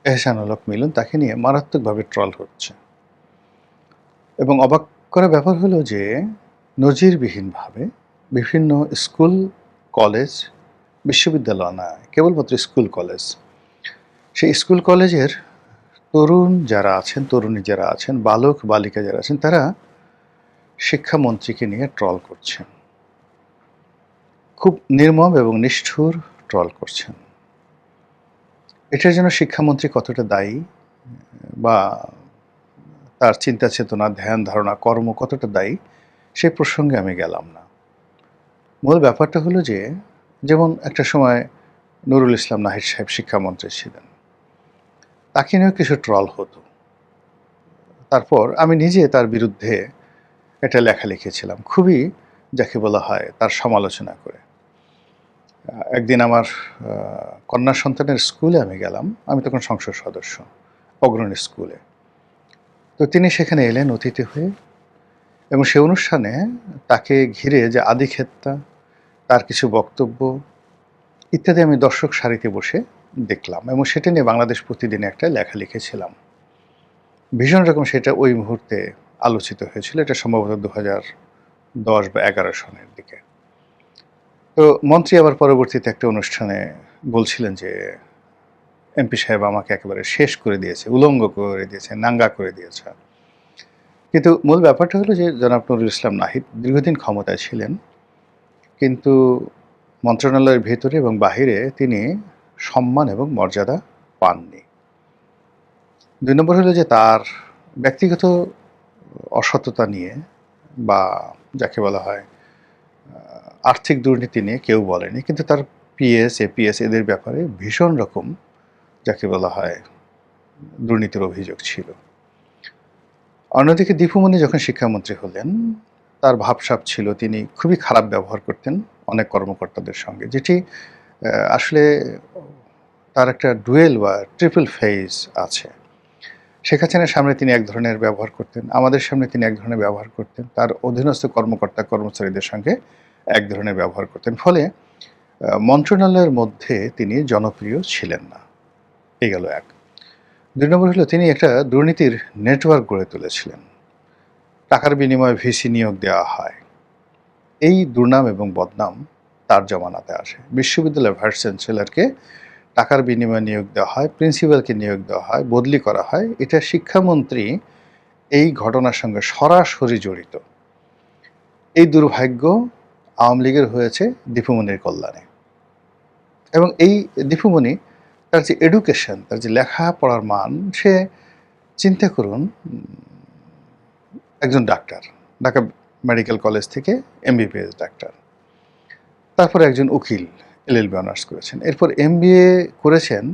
এহসানুল হক মিলন তাকে নিয়ে মারাত্মকভাবে ট্রল হচ্ছে, এবং অবাক করা ব্যাপার হলো যে নজিরবিহীনভাবে বিভিন্ন স্কুল কলেজ, বিশ্ববিদ্যালয় না, কেবলমাত্র স্কুল কলেজ, সেই স্কুল কলেজের তরুণ যারা আছেন, তরুণী যারা আছেন, বালক বালিকা যারা আছেন, তারা শিক্ষামন্ত্রীকে নিয়ে ট্রল করছেন, খুব নির্মম এবং নিষ্ঠুর ট্রল করছেন। এটার জন্য শিক্ষামন্ত্রী কতটা দায়ী বা তার চিন্তা চেতনা, ধ্যান ধারণা, কর্ম কতটা দায়ী, সেই প্রসঙ্গে আমি গেলাম না। মূল ব্যাপারটা হলো যে, যেমন একটা সময় নুরুল ইসলাম নাহিদ সাহেব শিক্ষামন্ত্রী ছিলেন, তাকে নিয়েও কিছু ট্রল হতো। তারপর আমি নিজে তার বিরুদ্ধে একটা লেখা লিখেছিলাম, খুবই যাকে বলা হয় তার সমালোচনা করে। একদিন আমার কন্যা সন্তানের স্কুলে আমি গেলাম, আমি তখন সংসদ সদস্য, অগ্রণী স্কুলে। তো তিনি সেখানে এলেন অতিথি হয়ে, এবং সে অনুষ্ঠানে তাকে ঘিরে যে আদিক্ষেতা, তার কিছু বক্তব্য ইত্যাদি আমি দর্শক সারিতে বসে দেখলাম, এবং সেটা নিয়ে বাংলাদেশ প্রতিদিনে একটা লেখা লিখেছিলাম। ভীষণ রকম সেটা ওই মুহূর্তে আলোচিত হয়েছিল। এটা সম্ভবত 2010 বা 11 সনের দিকে। তো মন্ত্রী আবার পরবর্তীতে একটা অনুষ্ঠানে বলছিলেন যে, এমপি সাহেব আমাকে একেবারে শেষ করে দিয়েছে, উলঙ্গ করে দিয়েছে, নাঙ্গা করে দিয়েছে। কিন্তু মূল ব্যাপারটা হলো যে, জনাব নুরুল ইসলাম নাহিদ দীর্ঘদিন ক্ষমতায় ছিলেন, কিন্তু মন্ত্রণালয়ের ভেতরে এবং বাহিরে তিনি সম্মান এবং মর্যাদা পাননি। 2 নম্বর হলো যে, তার ব্যক্তিগত অসততা নিয়ে বা যাকে বলা হয় আর্থিক দুর্নীতি নিয়ে কেউ বলেনি, কিন্তু তার পিএস, এপিএস এদের ব্যাপারে ভীষণ রকম যাকে বলা হয় দুর্নীতির অভিযোগ ছিল। অন্যদিকে দীপুমণি যখন শিক্ষামন্ত্রী হলেন, তার ভাবসাব ছিল তিনি খুবই খারাপ ব্যবহার করতেন অনেক কর্মকর্তাদের সঙ্গে, যেটি আসলে তার একটা ডুয়েল বা ট্রিপল ফেজ আছে। শেখ হাসিনার সামনে তিনি এক ধরনের ব্যবহার করতেন, আমাদের সামনে তিনি এক ধরনের ব্যবহার করতেন, তার অধীনস্থ কর্মকর্তা কর্মচারীদের সঙ্গে এক ধরনের ব্যবহার করতেন। ফলে মন্ত্রণালয়ের মধ্যে তিনি জনপ্রিয় ছিলেন না। এই গেল এক। 2 নম্বর হলো তিনি একটা দুর্নীতির নেটওয়ার্ক গড়ে তুলেছিলেন। টাকার বিনিময়ে ভিসি নিয়োগ দেওয়া হয়। এই দুর্নাম এবং বদনাম তার জমানাতে আসে। বিশ্ববিদ্যালয়ের ভাইস চ্যান্সেলরকে টাকার বিনিময়ে নিয়োগ দেওয়া হয়, প্রিন্সিপালকে নিয়োগ দেওয়া হয়, বদলি করা হয়। এটা শিক্ষামন্ত্রী এই ঘটনার সঙ্গে সরাসরি জড়িত। এই দুর্ভাগ্য আওয়ামী লীগের হয়েছে দীপুমণির কল্যাণে। এবং এই দীপুমণি তার যে এডুকেশন, তার যে লেখাপড়ার মান, সে চিন্তা করুন, একজন ডাক্তার, ঢাকা মেডিকেল কলেজ থেকে এমবিবিএস ডাক্তার, তারপরে একজন উকিল, এলএলবি অনার্স করেছেন, এরপর এমবিএ করেছেন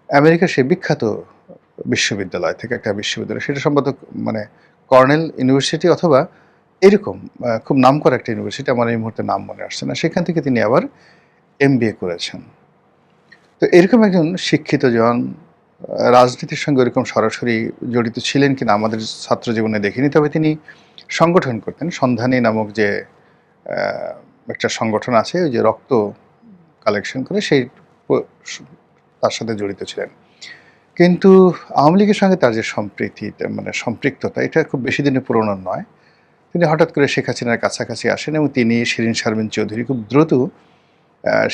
আমেরিকার সে বিখ্যাত বিশ্ববিদ্যালয় থেকে, একটা বিশ্ববিদ্যালয়, সেটা সম্ভবত মানে কর্নেল ইউনিভার্সিটি অথবা এরকম খুব নামকরা একটা ইউনিভার্সিটি, আমার এই মুহূর্তে নাম মনে আসছে না। সেখান থেকে তিনি আবার এমবিএ করেছেন। তো এরকম একজন শিক্ষিত জন রাজনীতির সঙ্গে এরকম সরাসরি জড়িত ছিলেন কিনা আমাদের ছাত্র জীবনে দেখিনি, তবে তিনি সংগঠন করতেন। সন্ধানী নামক যে একটা সংগঠন আছে, ওই যে রক্ত কালেকশন করে, সেই তার সাথে জড়িত ছিলেন। কিন্তু আওয়ামী লীগের সঙ্গে তার যে সম্প্রীতি, মানে সম্পৃক্ততা, এটা খুব বেশি দিনের পুরনো নয়। তিনি হঠাৎ করে শেখ হাসিনার কাছাকাছি আসেন, এবং তিনি শিরিন শারমিন চৌধুরী খুব দ্রুত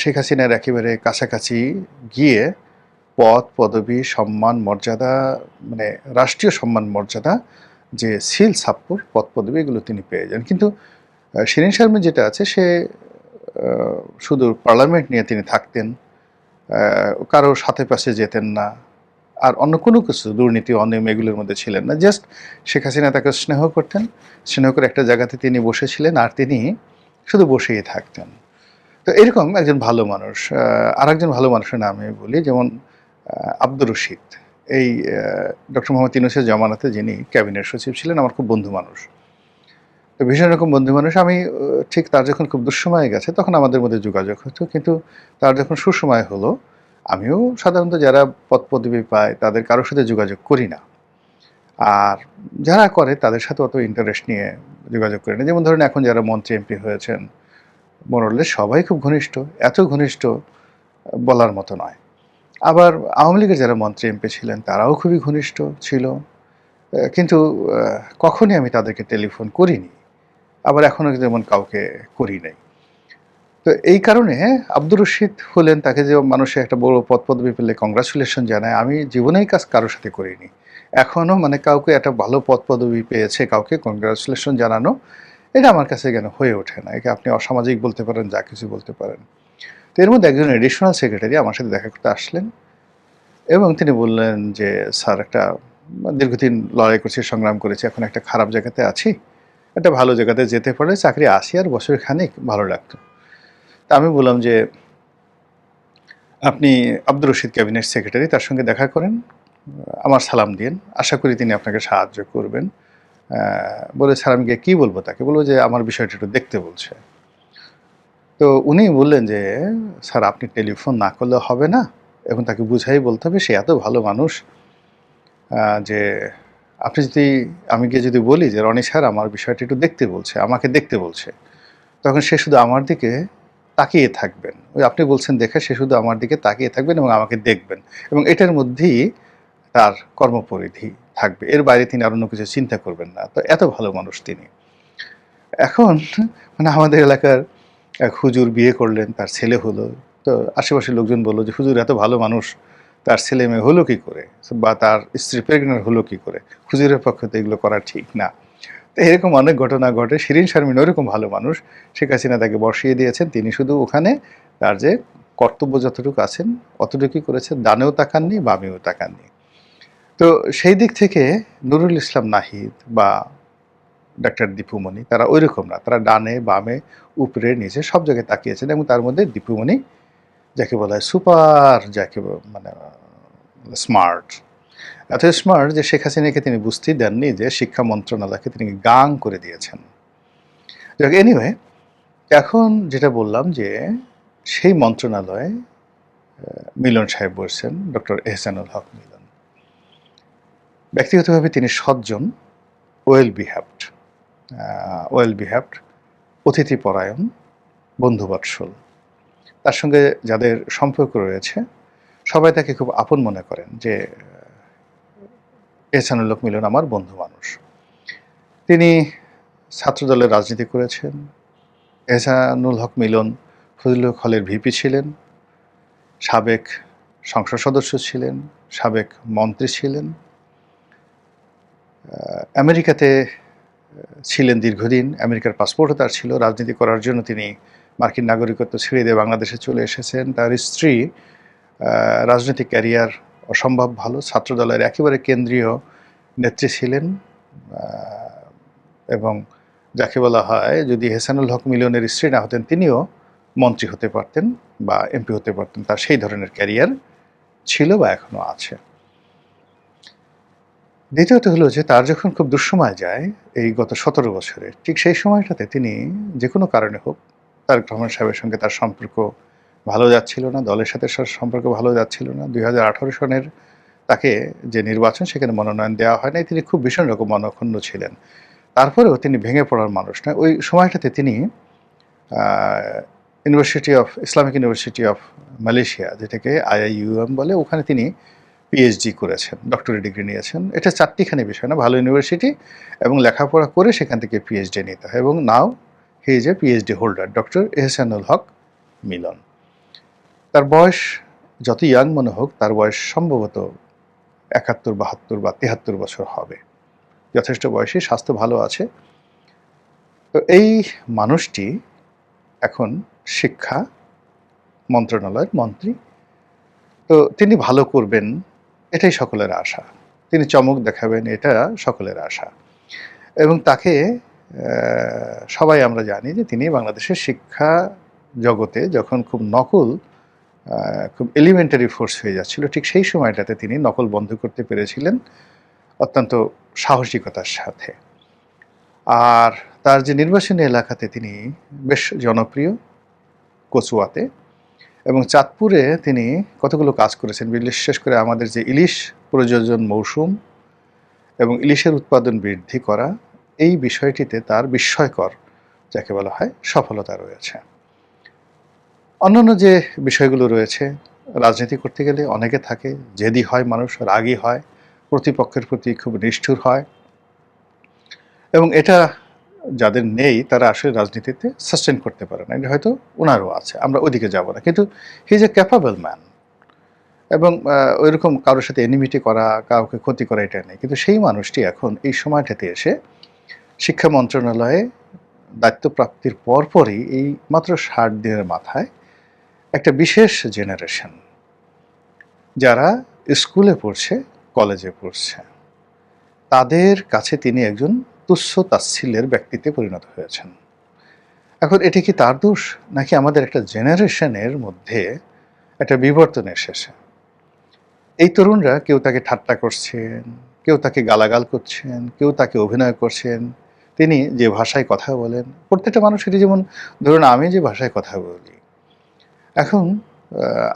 শেখ হাসিনার একেবারে কাছাকাছি গিয়ে পদ, পদবি, সম্মান, মর্যাদা, মানে রাষ্ট্রীয় সম্মান মর্যাদা, যে সিল সাপ্পর পদ পদবি, এগুলো তিনি পেয়ে যান। কিন্তু শিরিন শারমিন যেটা আছে, সে শুধু পার্লামেন্ট নিয়ে তিনি থাকতেন, কারো সাথে পাশে যেতেন না, আর অন্য কোনো কিছু দুর্নীতি অনিয়ম এগুলোর মধ্যে ছিলেন না। জাস্ট শেখ হাসিনা তাকে স্নেহ করতেন, স্নেহ করে একটা জায়গাতে তিনি বসেছিলেন, আর তিনি শুধু বসেই থাকতেন। তো এরকম একজন ভালো মানুষ। আর একজন ভালো মানুষের নাম আমি বলি, যেমন আব্দুর রশিদ, এই ডক্টর মোহাম্মদ ইউনূসের জমানাতে যিনি ক্যাবিনেট সচিব ছিলেন, আমার খুব বন্ধু মানুষ। তো ভীষণ রকম বন্ধু মানুষ। আমি ঠিক তার যখন খুব দুঃসময় গেছে, তখন আমাদের মধ্যে যোগাযোগ হতো, কিন্তু তার যখন সুসময় হলো, আমিও সাধারণত যারা পদ পদবি পায় তাদের কারোর সাথে যোগাযোগ করি না, আর যারা করে তাদের সাথে অত ইন্টারেস্ট নিয়ে যোগাযোগ করি না। যেমন ধরেন এখন যারা মন্ত্রী এমপি হয়েছেন, মোরলে সবাই খুব ঘনিষ্ঠ, এত ঘনিষ্ঠ বলার মতো নয়। আবার আওয়ামী লীগের যারা মন্ত্রী এমপি ছিলেন তারাও খুবই ঘনিষ্ঠ ছিল, কিন্তু কখনই আমি তাদেরকে টেলিফোন করিনি, আবার এখনও যেমন কাউকে করি নাই। তো এই কারণে আব্দুর রশিদ হলেন, তাকে যে মানুষে একটা বড় পদ পদবি পেলে কংগ্রাচুলেশন জানায়, আমি জীবনেই কাজ কারোর সাথে করিনি। এখনো মানে কাউকে একটা ভালো পদ পদবি পেয়েছে কাউকে কংগ্রাচুলেশন জানানো, এটা আমার কাছে কেন হয়ে ওঠে না। একে আপনি অসামাজিক বলতে পারেন, যা কিছু বলতে পারেন। তো এর মধ্যে একজন এডিশনাল সেক্রেটারি আমার সাথে দেখা করতে আসলেন এবং তিনি বললেন যে, স্যার, একটা দীর্ঘদিন লড়াই করছি, সংগ্রাম করেছি, এখন একটা খারাপ জায়গাতে আছি, একটা ভালো জায়গাতে যেতে পারলে চাকরি আসি আর বছর খানিক ভালো লাগতো। তা আমি বললাম যে, আপনি আব্দুর রশিদ ক্যাবিনেট সেক্রেটারি, তার সঙ্গে দেখা করেন, আমার সালাম দিন, আশা করি তিনি আপনাকে সাহায্য করবেন। বলে, স্যার আমি গিয়ে কী বলবো তাকে? বলবো যে আমার বিষয়টা একটু দেখতে বলছে। তো উনি বললেন যে, স্যার আপনি টেলিফোন না করলে হবে না এবং তাকে বুঝাই বলতে হবে, সে এত ভালো মানুষ যে আপনি যদি, আমি গিয়ে যদি বলি যে রনি স্যার আমার বিষয়টা একটু দেখতে বলছে, আমাকে দেখতে বলছে, তখন সে শুধু আমার দিকে তাকিয়ে থাকবেন। ওই আপনি বলছেন দেখে সে শুধু আমার দিকে তাকিয়ে থাকবেন এবং আমাকে দেখবেন, এবং এটার মধ্যেই তার কর্মপরিধি থাকবে, এর বাইরে তিনি আর অন্য কিছু চিন্তা করবেন না। তো এত ভালো মানুষ তিনি। এখন মানে আমাদের এলাকার এক হুজুর বিয়ে করলেন, তার ছেলে হলো। তো আশেপাশের লোকজন বললো যে, হুজুর এত ভালো মানুষ, তার ছেলে মেয়ে হলো কি করে, বা তার স্ত্রী প্রেগনেন্ট হলো কি করে? হুজুরের পক্ষে তো এগুলো করা ঠিক না। তো এরকম অনেক ঘটনা ঘটে। শিরিন শারমিন ওরকম ভালো মানুষ, শেখ হাসিনা তাকে বসিয়ে দিয়েছেন, তিনি শুধু ওখানে তার যে কর্তব্য যতটুকু আছেন অতটুকুই করেছেন, ডানেও তাকাননি, বামেও তাকাননি। তো সেই দিক থেকে নুরুল ইসলাম নাহিদ বা ডাক্তার দীপুমণি তারা ওই রকম না, তারা ডানে বামে উপরে নিচে সব জায়গায় তাকিয়েছেন, এবং তার মধ্যে দীপুমণি যাকে বলা হয় সুপার, যাকে মানে স্মার্ট, এত স্মার্ট যে শেখ হাসিনাকে তিনি বুঝতেই দেননি যে শিক্ষা মন্ত্রণালয়কে তিনি গাং করে দিয়েছেন। এনিওয়ে, এখন যেটা বললাম যে সেই মন্ত্রণালয়ে মিলন সাহেব বলছেন, ডক্টর এহসানুল হক মিলন। ব্যক্তিগতভাবে তিনি সজ্জন, ওয়েল বিহেভড, অতিথিপরায়ণ, বন্ধুবৎসল। তার সঙ্গে যাদের সম্পর্ক রয়েছে সবাই তাকে খুব আপন মনে করেন যে এহসানুল হক মিলন আমার বন্ধু মানুষ। তিনি ছাত্রদলের রাজনীতি করেছেন। এহসানুল হক মিলন ফজলুল হক হলের ভিপি ছিলেন, সাবেক সংসদ সদস্য ছিলেন, সাবেক মন্ত্রী ছিলেন, আমেরিকাতে ছিলেন দীর্ঘদিন, আমেরিকার পাসপোর্টও তার ছিল। রাজনীতি করার জন্য তিনি মার্কিন নাগরিকত্ব ছেড়ে দিয়ে বাংলাদেশে চলে এসেছেন। তার স্ত্রী রাজনৈতিক ক্যারিয়ার অসম্ভব ভালো, ছাত্রদলের একেবারে কেন্দ্রীয় নেত্রী ছিলেন, এবং যাকে বলা হয় যদি এহসানুল হক মিলনের স্ত্রী না হতেন তিনিও মন্ত্রী হতে পারতেন বা এমপি হতে পারতেন, তার সেই ধরনের ক্যারিয়ার ছিল বা এখনো আছে। দ্বিতীয়ত হলো যে তার যখন খুব দুঃসময় যায় এই গত 17 বছরে, ঠিক সেই সময়টাতে তিনি যে কোনো কারণে হোক তারেক রহমান সাহেবের সঙ্গে তার সম্পর্ক ভালো যাচ্ছিল না, দলের সাথে সম্পর্ক ভালো যাচ্ছিল না। 2018 সনের তাকে যে নির্বাচন, সেখানে মনোনয়ন দেওয়া হয় নাই, তিনি খুব ভীষণ রকম মনক্ষুণ্ণ ছিলেন। তারপরেও তিনি ভেঙে পড়ার মানুষ নয়। ওই সময়টাতে তিনি ইসলামিক ইউনিভার্সিটি অফ মালয়েশিয়া, যেটাকে IIUM বলে, ওখানে তিনি পিএইচডি করেছেন, ডক্টরেট ডিগ্রি নিয়েছেন। এটা চারটিখানি বিষয় না, ভালো ইউনিভার্সিটি এবং লেখাপড়া করে সেখান থেকে পিএইচডি নিতে হয়, এবং now he is a PhD holder, doctor Ehsanul Haque Milon. তার বয়স যত ইয়াং মনে হোক, তার বয়স সম্ভবত 71, 72 বা 73 বছর হবে, যথেষ্ট বয়সী, স্বাস্থ্য ভালো আছে। তো এই মানুষটি এখন শিক্ষা মন্ত্রণালয়ের মন্ত্রী। তো তিনি ভালো করবেন এটাই সকলের আশা, তিনি চমক দেখাবেন এটা সকলের আশা, এবং তাকে সবাই আমরা জানি যে তিনি বাংলাদেশের শিক্ষা জগতে যখন খুব নকল খুব এলিমেন্টারি ফোর্স হয়ে যাচ্ছিল, ঠিক সেই সময়টাতে তিনি নকল বন্ধ করতে পেরেছিলেন অত্যন্ত সাহসিকতার সাথে। আর তার যে নির্বাচনী এলাকাতে তিনি বেশ জনপ্রিয়, কচুয়াতে এবং চাঁদপুরে তিনি কতগুলো কাজ করেছেন, বিশেষ করে আমাদের যে ইলিশ প্রযোজন মৌসুম এবং ইলিশের উৎপাদন বৃদ্ধি করা, এই বিষয়টিতে তার বিস্ময়কর যাকে বলা হয় সফলতা রয়েছে। অন্যান্য যে বিষয়গুলো রয়েছে, রাজনীতি করতে গেলে অনেকে থাকে, জেদি হয় মানুষ, রাগী হয়, প্রতিপক্ষের প্রতি খুব নিষ্ঠুর হয়, এবং এটা যাদের নেই তারা আসলে রাজনীতিতে সাস্টেন করতে পারে না। এটা হয়তো ওনারও আছে, আমরা ওদিকে যাব না, কিন্তু হি ইজ এ ক্যাপাবল ম্যান। এবং ওইরকম কারোর সাথে এনিমিটি করা, কাউকে ক্ষতি করা এটা নেই। কিন্তু সেই মানুষটি এখন এই সময়টাতে এসে শিক্ষা মন্ত্রণালয়ে দায়িত্ব প্রাপ্তির পরপরই এই মাত্র 60 দিনের মাথায় একটা বিশেষ জেনারেশন যারা স্কুলে পড়ছে, কলেজে পড়ছে, তাদের কাছে তিনি একজন তুচ্ছ তাচ্ছিল্যের ব্যক্তিতে পরিণত হয়েছেন। এখন এটি কি তার দোষ, নাকি আমাদের একটা জেনারেশনের মধ্যে একটা বিবর্তন এসেছে? এই তরুণরা কেউ তাকে ঠাট্টা করছেন, কেউ তাকে গালাগাল করছেন, কেউ তাকে অভিনয় করছেন। তিনি যে ভাষায় কথা বলেন, প্রত্যেকটা মানুষেরই, যেমন ধরুন আমি যে ভাষায় কথা বলি, এখন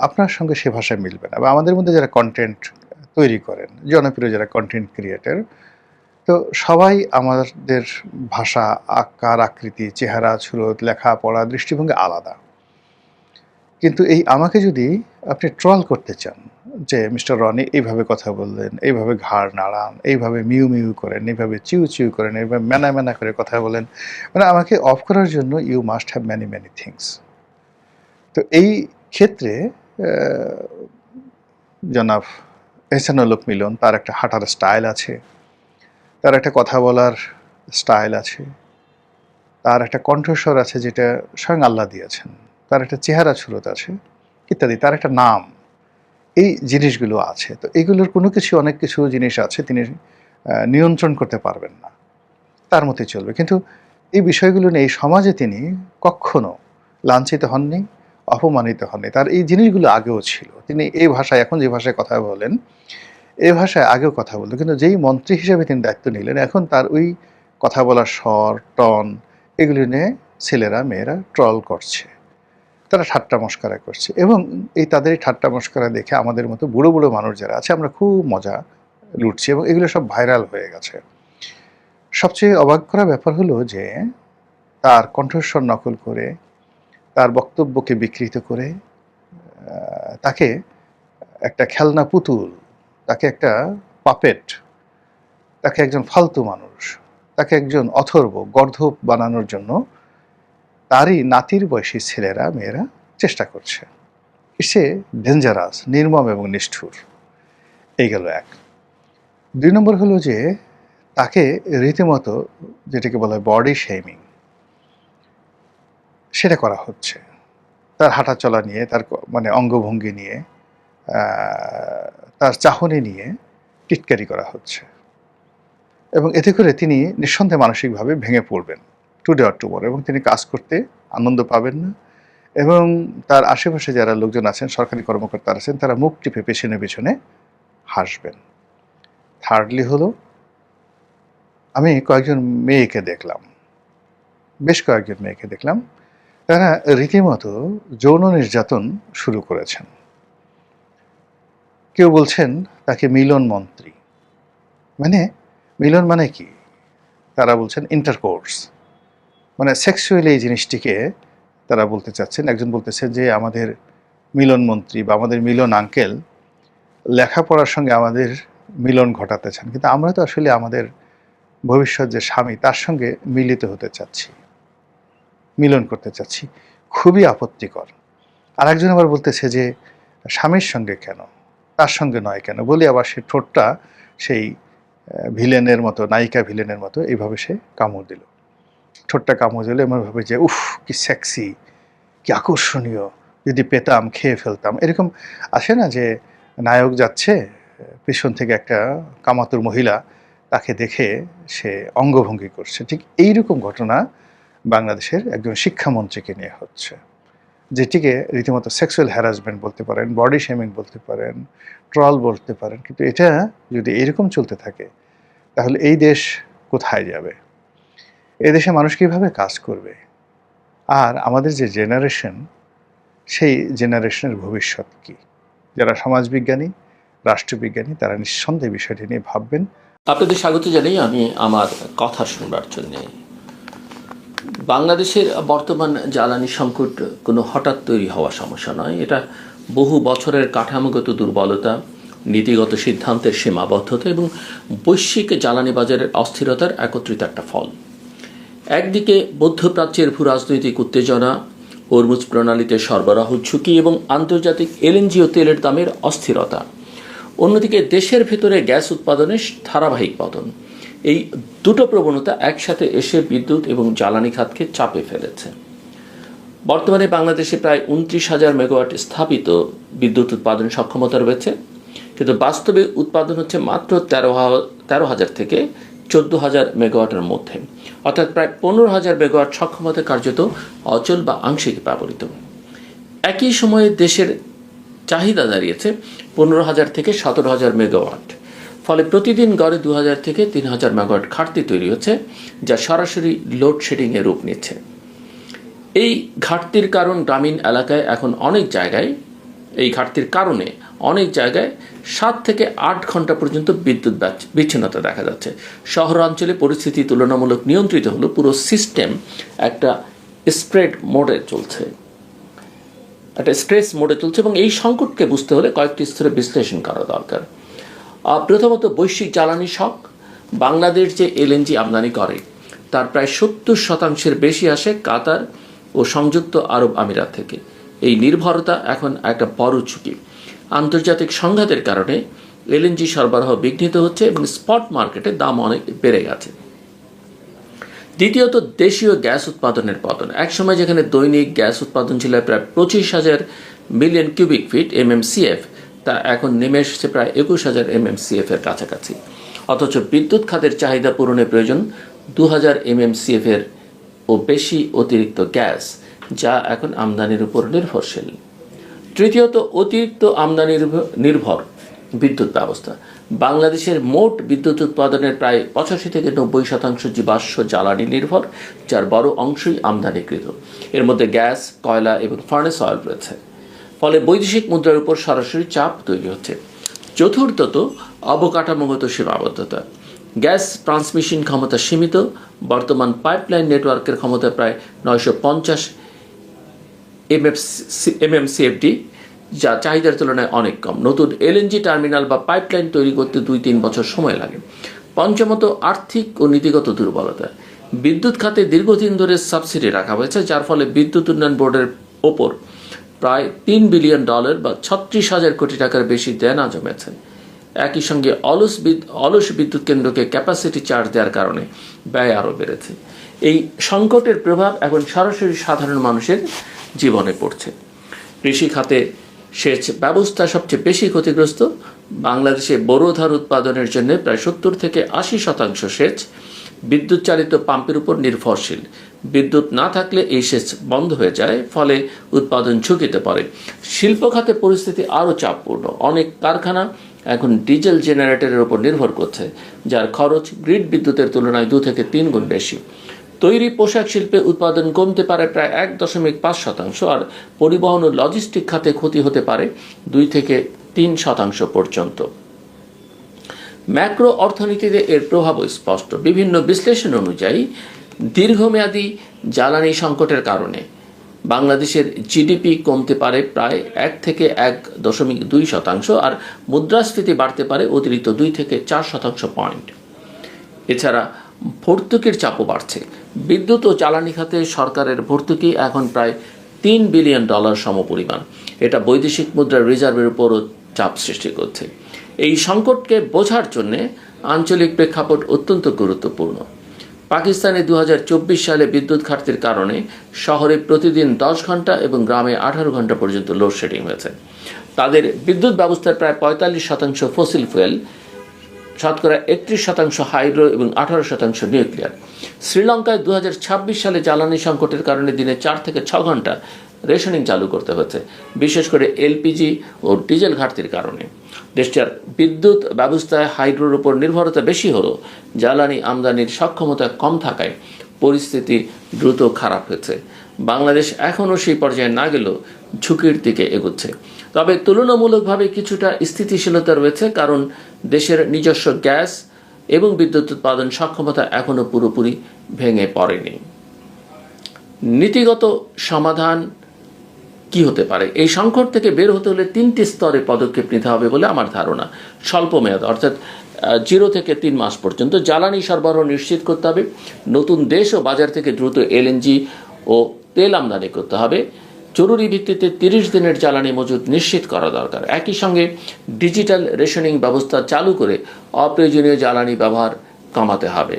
আপনার সঙ্গে সে ভাষায় মিলবে না। বা আমাদের মধ্যে যারা কন্টেন্ট তৈরি করেন, জনপ্রিয় যারা কন্টেন্ট ক্রিয়েটর, তো সবাই আমাদের ভাষা, আকার, আকৃতি, চেহারা, সুরত, লেখাপড়া, দৃষ্টিভঙ্গি আলাদা। কিন্তু এই আমাকে যদি আপনি ট্রল করতে চান যে মিস্টার রনি এইভাবে কথা বললেন, এইভাবে ঘাড় নাড়ান, এইভাবে মিউ মিউ করেন, এইভাবে চিউ চিউ করেন, এইভাবে ম্যানা ম্যানা করে কথা বলেন, মানে আমাকে অফ করার জন্য you must have many many things. তো এই ক্ষেত্রে জনাব এহসানুল হক মিলন, তার একটা হাঁটার স্টাইল আছে, তার একটা কথা বলার স্টাইল আছে, তার একটা কণ্ঠস্বর আছে যেটা স্বয়ং আল্লাহ দিয়েছেন, তার একটা চেহারা সুরত আছে ইত্যাদি, তার একটা নাম, এই জিনিসগুলো আছে। তো এগুলোর কোনো কিছু, অনেক কিছু জিনিস আছে তিনি নিয়ন্ত্রণ করতে পারবেন না, তার মতোই চলবে। কিন্তু এই বিষয়গুলো নিয়ে এই সমাজে তিনি কখনো লাঞ্ছিত হননি, অপমানিত হননি। তার এই জিনিসগুলো আগেও ছিল। তিনি এই ভাষায়, এখন যে ভাষায় কথা বলেন, এই ভাষায় আগেও কথা বলতো, কিন্তু যেই মন্ত্রী হিসেবে তিনি দায়িত্ব নিলেন, এখন তার ওই কথা বলার স্বর, টন, এগুলি নিয়ে ছেলেরা মেয়েরা ট্রল করছে, তারা ঠাট্টা মস্করা করছে। এবং এই তাদের এই ঠাট্টা মস্করা দেখে আমাদের মতো বুড়ো বুড়ো মানুষ যারা আছে, আমরা খুব মজা লুটছি, এবং এগুলো সব ভাইরাল হয়ে গেছে। সবচেয়ে অবাক করা ব্যাপার হলো যে তার কণ্ঠস্বর নকল করে, তার বক্তব্যকে বিকৃত করে, তাকে একটা খেলনা পুতুল, তাকে একটা পাপেট, তাকে একজন ফালতু মানুষ, তাকে একজন অথর্ব গর্ধপ বানানোর জন্য তারই নাতির বয়সী ছেলেরা মেয়েরা চেষ্টা করছে। সে ডেঞ্জারাস, নির্মম এবং নিষ্ঠুর। এই গেল এক। 2 নম্বর হলো যে তাকে রীতিমতো, যেটাকে বলা হয় বডি শেমিং, সেটা করা হচ্ছে। তার হাঁটা চলা নিয়ে, তার মানে অঙ্গভঙ্গি নিয়ে, তার চাহনি নিয়ে টিটকারি করা হচ্ছে, এবং এতে করে তিনি নিঃসন্দেহে মানসিকভাবে ভেঙে পড়বেন টুডে অর টুমরো, এবং তিনি কাজ করতে আনন্দ পাবেন না, এবং তার আশেপাশে যারা লোকজন আছেন, সরকারি কর্মকর্তা আছেন, তারা মুখ টিপে পেছনে পেছনে হাসবেন। থার্ডলি হলো, আমি কয়েকজন মেয়েকে দেখলাম, বেশ কয়েকজন মেয়েকে দেখলাম, তারা রীতিমতো যৌন নির্যাতন শুরু করেছেন। কেউ বলছেন তাকে মিলন মন্ত্রী। মানে মিলন মানে কি? তারা বলছেন ইন্টারকোর্স, মানে সেক্সুয়ালি এই জিনিসটিকে তারা বলতে চাচ্ছেন। একজন বলতেছেন যে আমাদের মিলন মন্ত্রী বা আমাদের মিলন আঙ্কেল লেখাপড়ার সঙ্গে আমাদের মিলন ঘটাতে চান, কিন্তু আমরা তো আসলে আমাদের ভবিষ্যৎ যে স্বামী তার সঙ্গে মিলিত হতে চাচ্ছি, মিলন করতে চাচ্ছি। খুবই আপত্তিকর। আর একজন আবার বলতেছে যে স্বামীর সঙ্গে কেন, তার সঙ্গে নয় কেন, বলে আবার সে ঠোঁটটা সেই ভিলেনের মতো, নায়িকা ভিলেনের মতো এইভাবে সে কামড় দিল। ঠোঁটটা কামড় দিল, এমন ভাবে যে উফ কি সেক্সি, কি আকর্ষণীয়, যদি পেতাম খেয়ে ফেলতাম। এরকম আসে না যে নায়ক যাচ্ছে, পিছন থেকে একটা কামাতুর মহিলা তাকে দেখে সে অঙ্গভঙ্গি করছে। ঠিক এইরকম ঘটনা বাংলাদেশের একজন শিক্ষামন্ত্রীকে নিয়ে হচ্ছে, যেটিকে রীতিমতো সেক্সুয়াল হ্যারাসমেন্ট বলতে পারেন, বডি শেমিং বলতে পারেন, ট্রল বলতে পারেন। কিন্তু এটা যদি এরকম চলতে থাকে তাহলে এই দেশ কোথায় যাবে? এই দেশে মানুষ কীভাবে কাজ করবে? আর আমাদের যে জেনারেশন, সেই জেনারেশনের ভবিষ্যৎ কী? যারা সমাজবিজ্ঞানী, রাষ্ট্রবিজ্ঞানী, তারা নিঃসন্দেহে বিষয়টি নিয়ে ভাববেন। আপনাদের স্বাগত জানাই আমি আমার কথা শুনবার জন্যে। বাংলাদেশের বর্তমান জ্বালানি সংকট কোনো হঠাৎ তৈরি হওয়া সমস্যা নয়। এটা বহু বছরের কাঠামোগত দুর্বলতা, নীতিগত সিদ্ধান্তের সীমাবদ্ধতা এবং বৈশ্বিক জ্বালানি বাজারের অস্থিরতার একত্রিত একটা ফল। একদিকে মধ্যপ্রাচ্যের ভূরাজনৈতিক উত্তেজনা, হরমুজ প্রণালীতে সরবরাহ ঝুঁকি এবং আন্তর্জাতিক এলএনজি ও তেলের দামের অস্থিরতা, অন্যদিকে দেশের ভেতরে গ্যাস উৎপাদনের ধারাবাহিক পতন, এই দুটো প্রবণতা একসাথে এসে বিদ্যুৎ এবং জ্বালানি খাতকে চাপে ফেলেছে। বর্তমানে বাংলাদেশে প্রায় 29,000 মেগাওয়াট স্থাপিত বিদ্যুৎ উৎপাদন সক্ষমতা রয়েছে, কিন্তু বাস্তবে উৎপাদন হচ্ছে মাত্র 13,000 থেকে 14,000 মেগাওয়াটের মধ্যে, অর্থাৎ প্রায় 15,000 মেগাওয়াট সক্ষমতা কার্যত অচল বা আংশিক ব্যবহৃত। একই সময়ে দেশের চাহিদা দাঁড়িয়েছে 15,000 থেকে 17,000 মেগাওয়াট, ফলে প্রতিদিন গড়ে 2,000 থেকে 3,000 মেগাওয়াট ঘাটতি তৈরি হচ্ছে, যা সরাসরি লোডশেডিংয়ে রূপ নিচ্ছে। এই ঘাটতির কারণ গ্রামীণ এলাকায় এখন অনেক জায়গায়, এই ঘাটতির কারণে অনেক জায়গায় 7 থেকে 8 ঘন্টা পর্যন্ত বিদ্যুৎ বিচ্ছিন্নতা দেখা যাচ্ছে। শহরাঞ্চলে পরিস্থিতি তুলনামূলক নিয়ন্ত্রিত হলেও পুরো সিস্টেম একটা স্প্রেড মোডে চলছে, একটা স্ট্রেস মোডে চলছে, এবং এই সংকটকে বুঝতে হলে কয়েকটি স্তরে বিশ্লেষণ করা দরকার। প্রথমত বৈশ্বিক জ্বালানি শক। বাংলাদেশ যে এলএনজি আমদানি করে তার প্রায় 70% বেশি আসে কাতার ও সংযুক্ত আরব আমিরাত থেকে। এই নির্ভরতা এখন একটা বড় ঝুঁকি। আন্তর্জাতিক সংঘাতের কারণে এলএনজি সরবরাহ বিঘ্নিত হচ্ছে এবং স্পট মার্কেটে দাম অনেক বেড়ে গেছে। দ্বিতীয়ত দেশীয় গ্যাস উৎপাদনের পতন। একসময় যেখানে দৈনিক গ্যাস উৎপাদন ছিল প্রায় 25,000 মিলিয়ন কিউবিক ফিট MMCF, তা এখন নেমে এসেছে প্রায় 21,000 MMCF এর কাছাকাছি। অথচ বিদ্যুৎ খাতের চাহিদা পূরণে প্রয়োজন 2,000 MMCF এর ও বেশি অতিরিক্ত গ্যাস, যা এখন আমদানির উপর নির্ভরশীল। তৃতীয়ত অতিরিক্ত আমদানি নির্ভর বিদ্যুৎ ব্যবস্থা। বাংলাদেশের মোট বিদ্যুৎ উৎপাদনের প্রায় 85 থেকে 90% জীবাশ্ম জ্বালানি নির্ভর, যার বড় অংশই আমদানিকৃত। এর মধ্যে গ্যাস, কয়লা এবং ফার্নেস অয়েল রয়েছে, ফলে বৈদেশিক মুদ্রার উপর সরাসরি চাপ তৈরি হচ্ছে। চতুর্থত অবকাঠামোগত সীমাবদ্ধতা। গ্যাস ট্রান্সমিশন ক্ষমতা সীমিত। বর্তমান পাইপলাইন নেটওয়ার্কের ক্ষমতা প্রায় 950 MMCFD, যা চাহিদার তুলনায় অনেক কম। নতুন এলএনজি টার্মিনাল বা পাইপলাইন তৈরি করতে 2-3 বছর সময় লাগে। পঞ্চমত আর্থিক ও নীতিগত দুর্বলতা। বিদ্যুৎ খাতে দীর্ঘদিন ধরে সাবসিডি রাখা হয়েছে, যার ফলে বিদ্যুৎ উন্নয়ন বোর্ডের ওপর প্রায় $3 বিলিয়ন বা 36,000 কোটি টাকার বেশি দেনা জমেছে। একই সঙ্গে অলস বিদ্যুৎ কেন্দ্রকে ক্যাপাসিটি চার্জ দেওয়ার কারণে ব্যয় আরও বেড়েছে। এই সংকটের প্রভাব এখন সরাসরি সাধারণ মানুষের জীবনে পড়ছে। কৃষি খাতে সেচ ব্যবস্থা সবচেয়ে বেশি ক্ষতিগ্রস্ত। বাংলাদেশে বোরো ধান উৎপাদনের জন্য প্রায় 70 থেকে 80% সেচ বিদ্যুৎ চালিত পাম্পের উপর নির্ভরশীল। বিদ্যুৎ না থাকলে এই সেচ বন্ধ হয়ে যায়, ফলে উৎপাদন ঝুঁকিতে পড়ে। শিল্প খাতে পরিস্থিতি আরও চাপপূর্ণ। অনেক কারখানা এখন ডিজেল জেনারেটরের উপর নির্ভর করছে, যার খরচ গ্রিড বিদ্যুতের তুলনায় 2 থেকে 3 গুণ বেশি। তৈরি পোশাক শিল্পে উৎপাদন কমতে পারে প্রায় 1.5%, আর পরিবহন ও লজিস্টিক খাতে ক্ষতি হতে পারে 2 থেকে 3% পর্যন্ত। ম্যাক্রো অর্থনীতিতে এর প্রভাবও স্পষ্ট। বিভিন্ন বিশ্লেষণ অনুযায়ী দীর্ঘমেয়াদী জ্বালানি সংকটের কারণে বাংলাদেশের জিডিপি কমতে পারে প্রায় 1 থেকে 1.2%, আর মুদ্রাস্ফীতি বাড়তে পারে অতিরিক্ত 2 থেকে 4% পয়েন্ট। এছাড়া ভর্তুকির চাপও বাড়ছে। বিদ্যুৎ ও জ্বালানি খাতে সরকারের ভর্তুকি এখন প্রায় $3 বিলিয়ন সমপরিমাণ। এটা বৈদেশিক মুদ্রার রিজার্ভের উপরও চাপ সৃষ্টি করছে। এই সংকটকে বোঝার জন্য আঞ্চলিক প্রেক্ষাপট অত্যন্ত গুরুত্বপূর্ণ। পাকিস্তানে 2024 সালে বিদ্যুৎ ঘাটতির কারণে শহরে প্রতিদিন 10 ঘন্টা এবং গ্রামে 18 ঘন্টা পর্যন্ত লোডশেডিং হয়েছে। তাদের বিদ্যুৎ ব্যবস্থার প্রায় 45% ফসিল ফুয়েল, শতকরা 31% হাইড্রো এবং 18% নিউক্লিয়ার। শ্রীলঙ্কায় 2026 সালে জ্বালানি সংকটের কারণে দিনে 4 থেকে 6 ঘন্টা রেশনিং চালু করতে হচ্ছে, বিশেষ করে এলপিজি ও ডিজেল ঘাটতির কারণে। দেশটির বিদ্যুৎ ব্যবস্থায় হাইড্রোর উপর নির্ভরতা বেশি হলেও জ্বালানি আমদানির সক্ষমতা কম থাকায় পরিস্থিতি দ্রুত খারাপ হয়েছে। বাংলাদেশ এখনও সেই পর্যায়ে না গেলেও ঝুঁকির দিকে এগোচ্ছে। তবে তুলনামূলকভাবে কিছুটা স্থিতিশীলতা রয়েছে, কারণ দেশের নিজস্ব গ্যাস এবং বিদ্যুৎ উৎপাদন সক্ষমতা এখনও পুরোপুরি ভেঙে পড়েনি। নীতিগত সমাধান কি হতে পারে? এই সংকট থেকে বের হতে হলে 3টি স্তরে পদক্ষেপ নিতে হবে বলে আমার ধারণা। স্বল্প মেয়াদ অর্থাৎ 0 থেকে 3 মাস পর্যন্ত জ্বালানি সরবরাহ নিশ্চিত করতে হবে। নতুন দেশ ও বাজার থেকে দ্রুত এলএনজি ও তেল আমদানি করতে হবে। জরুরি ভিত্তিতে 30 দিনের জ্বালানি মজুত নিশ্চিত করা দরকার। একই সঙ্গে ডিজিটাল রেশনিং ব্যবস্থা চালু করে অপ্রয়োজনীয় জ্বালানি ব্যবহার কমাতে হবে।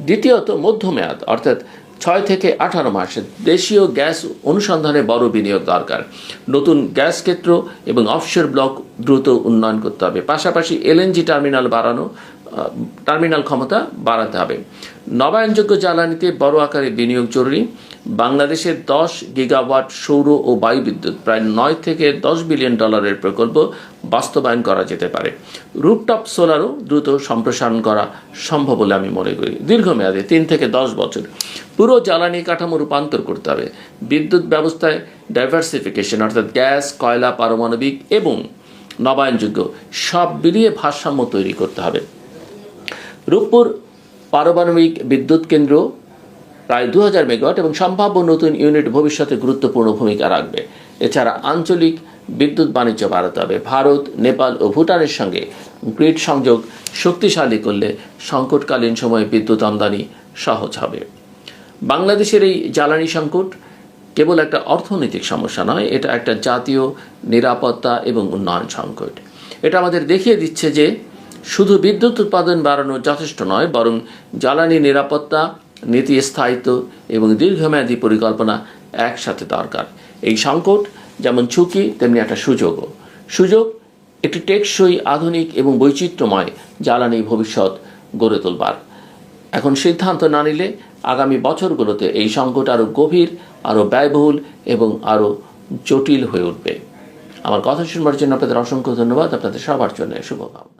দ্বিতীয়ত মধ্যমেয়াদ অর্থাৎ 6 থেকে 18 মাস দেশীয় গ্যাস অনুসন্ধানে বড় বিনিয়োগ দরকার। নতুন গ্যাস ক্ষেত্র এবং অফশোর ব্লক দ্রুত উন্নয়ন করতে হবে। পাশাপাশি এলএনজি টার্মিনাল ক্ষমতা বাড়াতে হবে। নবায়নযোগ্য জ্বালানিতে বড় আকারে বিনিয়োগ জরুরি। বাংলাদেশের 10 গিগাওয়াট সৌর ও বায়ু বিদ্যুৎ প্রায় 9 থেকে 10 বিলিয়ন ডলারের প্রকল্প বাস্তবায়ন করা যেতে পারে। রুফটপ সোলারও দ্রুত সম্প্রসারণ করা সম্ভব বলে আমি মনে করি। দীর্ঘমেয়াদে 3 থেকে 10 বছর পুরো জ্বালানি কাঠামো রূপান্তর করতে হবে। বিদ্যুৎ ব্যবস্থায় ডাইভার্সিফিকেশন অর্থাৎ গ্যাস, কয়লা, পারমাণবিক এবং নবায়নযোগ্য সব মিলিয়ে ভারসাম্য তৈরি করতে হবে। রূপপুর পারমাণবিক বিদ্যুৎ কেন্দ্র প্রায় 2000 মেগাওয়াট এবং সম্ভাব্য নতুন ইউনিট ভবিষ্যতে গুরুত্বপূর্ণ ভূমিকা রাখবে। এছাড়া আঞ্চলিক বিদ্যুৎ বাণিজ্য বাড়াতে হবে। ভারত, নেপাল ও ভুটানের সঙ্গে গ্রিড সংযোগ শক্তিশালী করলে সংকটকালীন সময়ে বিদ্যুৎ আমদানি সহজ হবে। বাংলাদেশের এই জ্বালানি সংকট কেবল একটা অর্থনৈতিক সমস্যা নয়, এটা একটা জাতীয় নিরাপত্তা এবং উন্নয়ন সংকট। এটা আমাদের দেখিয়ে দিচ্ছে যে শুধু বিদ্যুৎ উৎপাদন বাড়ানো যথেষ্ট নয়, বরং জ্বালানি নিরাপত্তা, নীতি স্থায়িত্ব এবং দীর্ঘমেয়াদী পরিকল্পনা একসাথে দরকার। এই সংকট যেমন ঝুঁকি তেমনি একটা সুযোগও। সুযোগ একটি টেকসই, আধুনিক এবং বৈচিত্র্যময় জ্বালানি ভবিষ্যৎ গড়ে তোলবার। এখন সিদ্ধান্ত না নিলে আগামী বছরগুলোতে এই সংকট আরও গভীর, আরও ব্যয়বহুল এবং আরও জটিল হয়ে উঠবে। আমার কথা শুনবার জন্য আপনাদের অসংখ্য ধন্যবাদ। আপনাদের সবার জন্য শুভকামনা।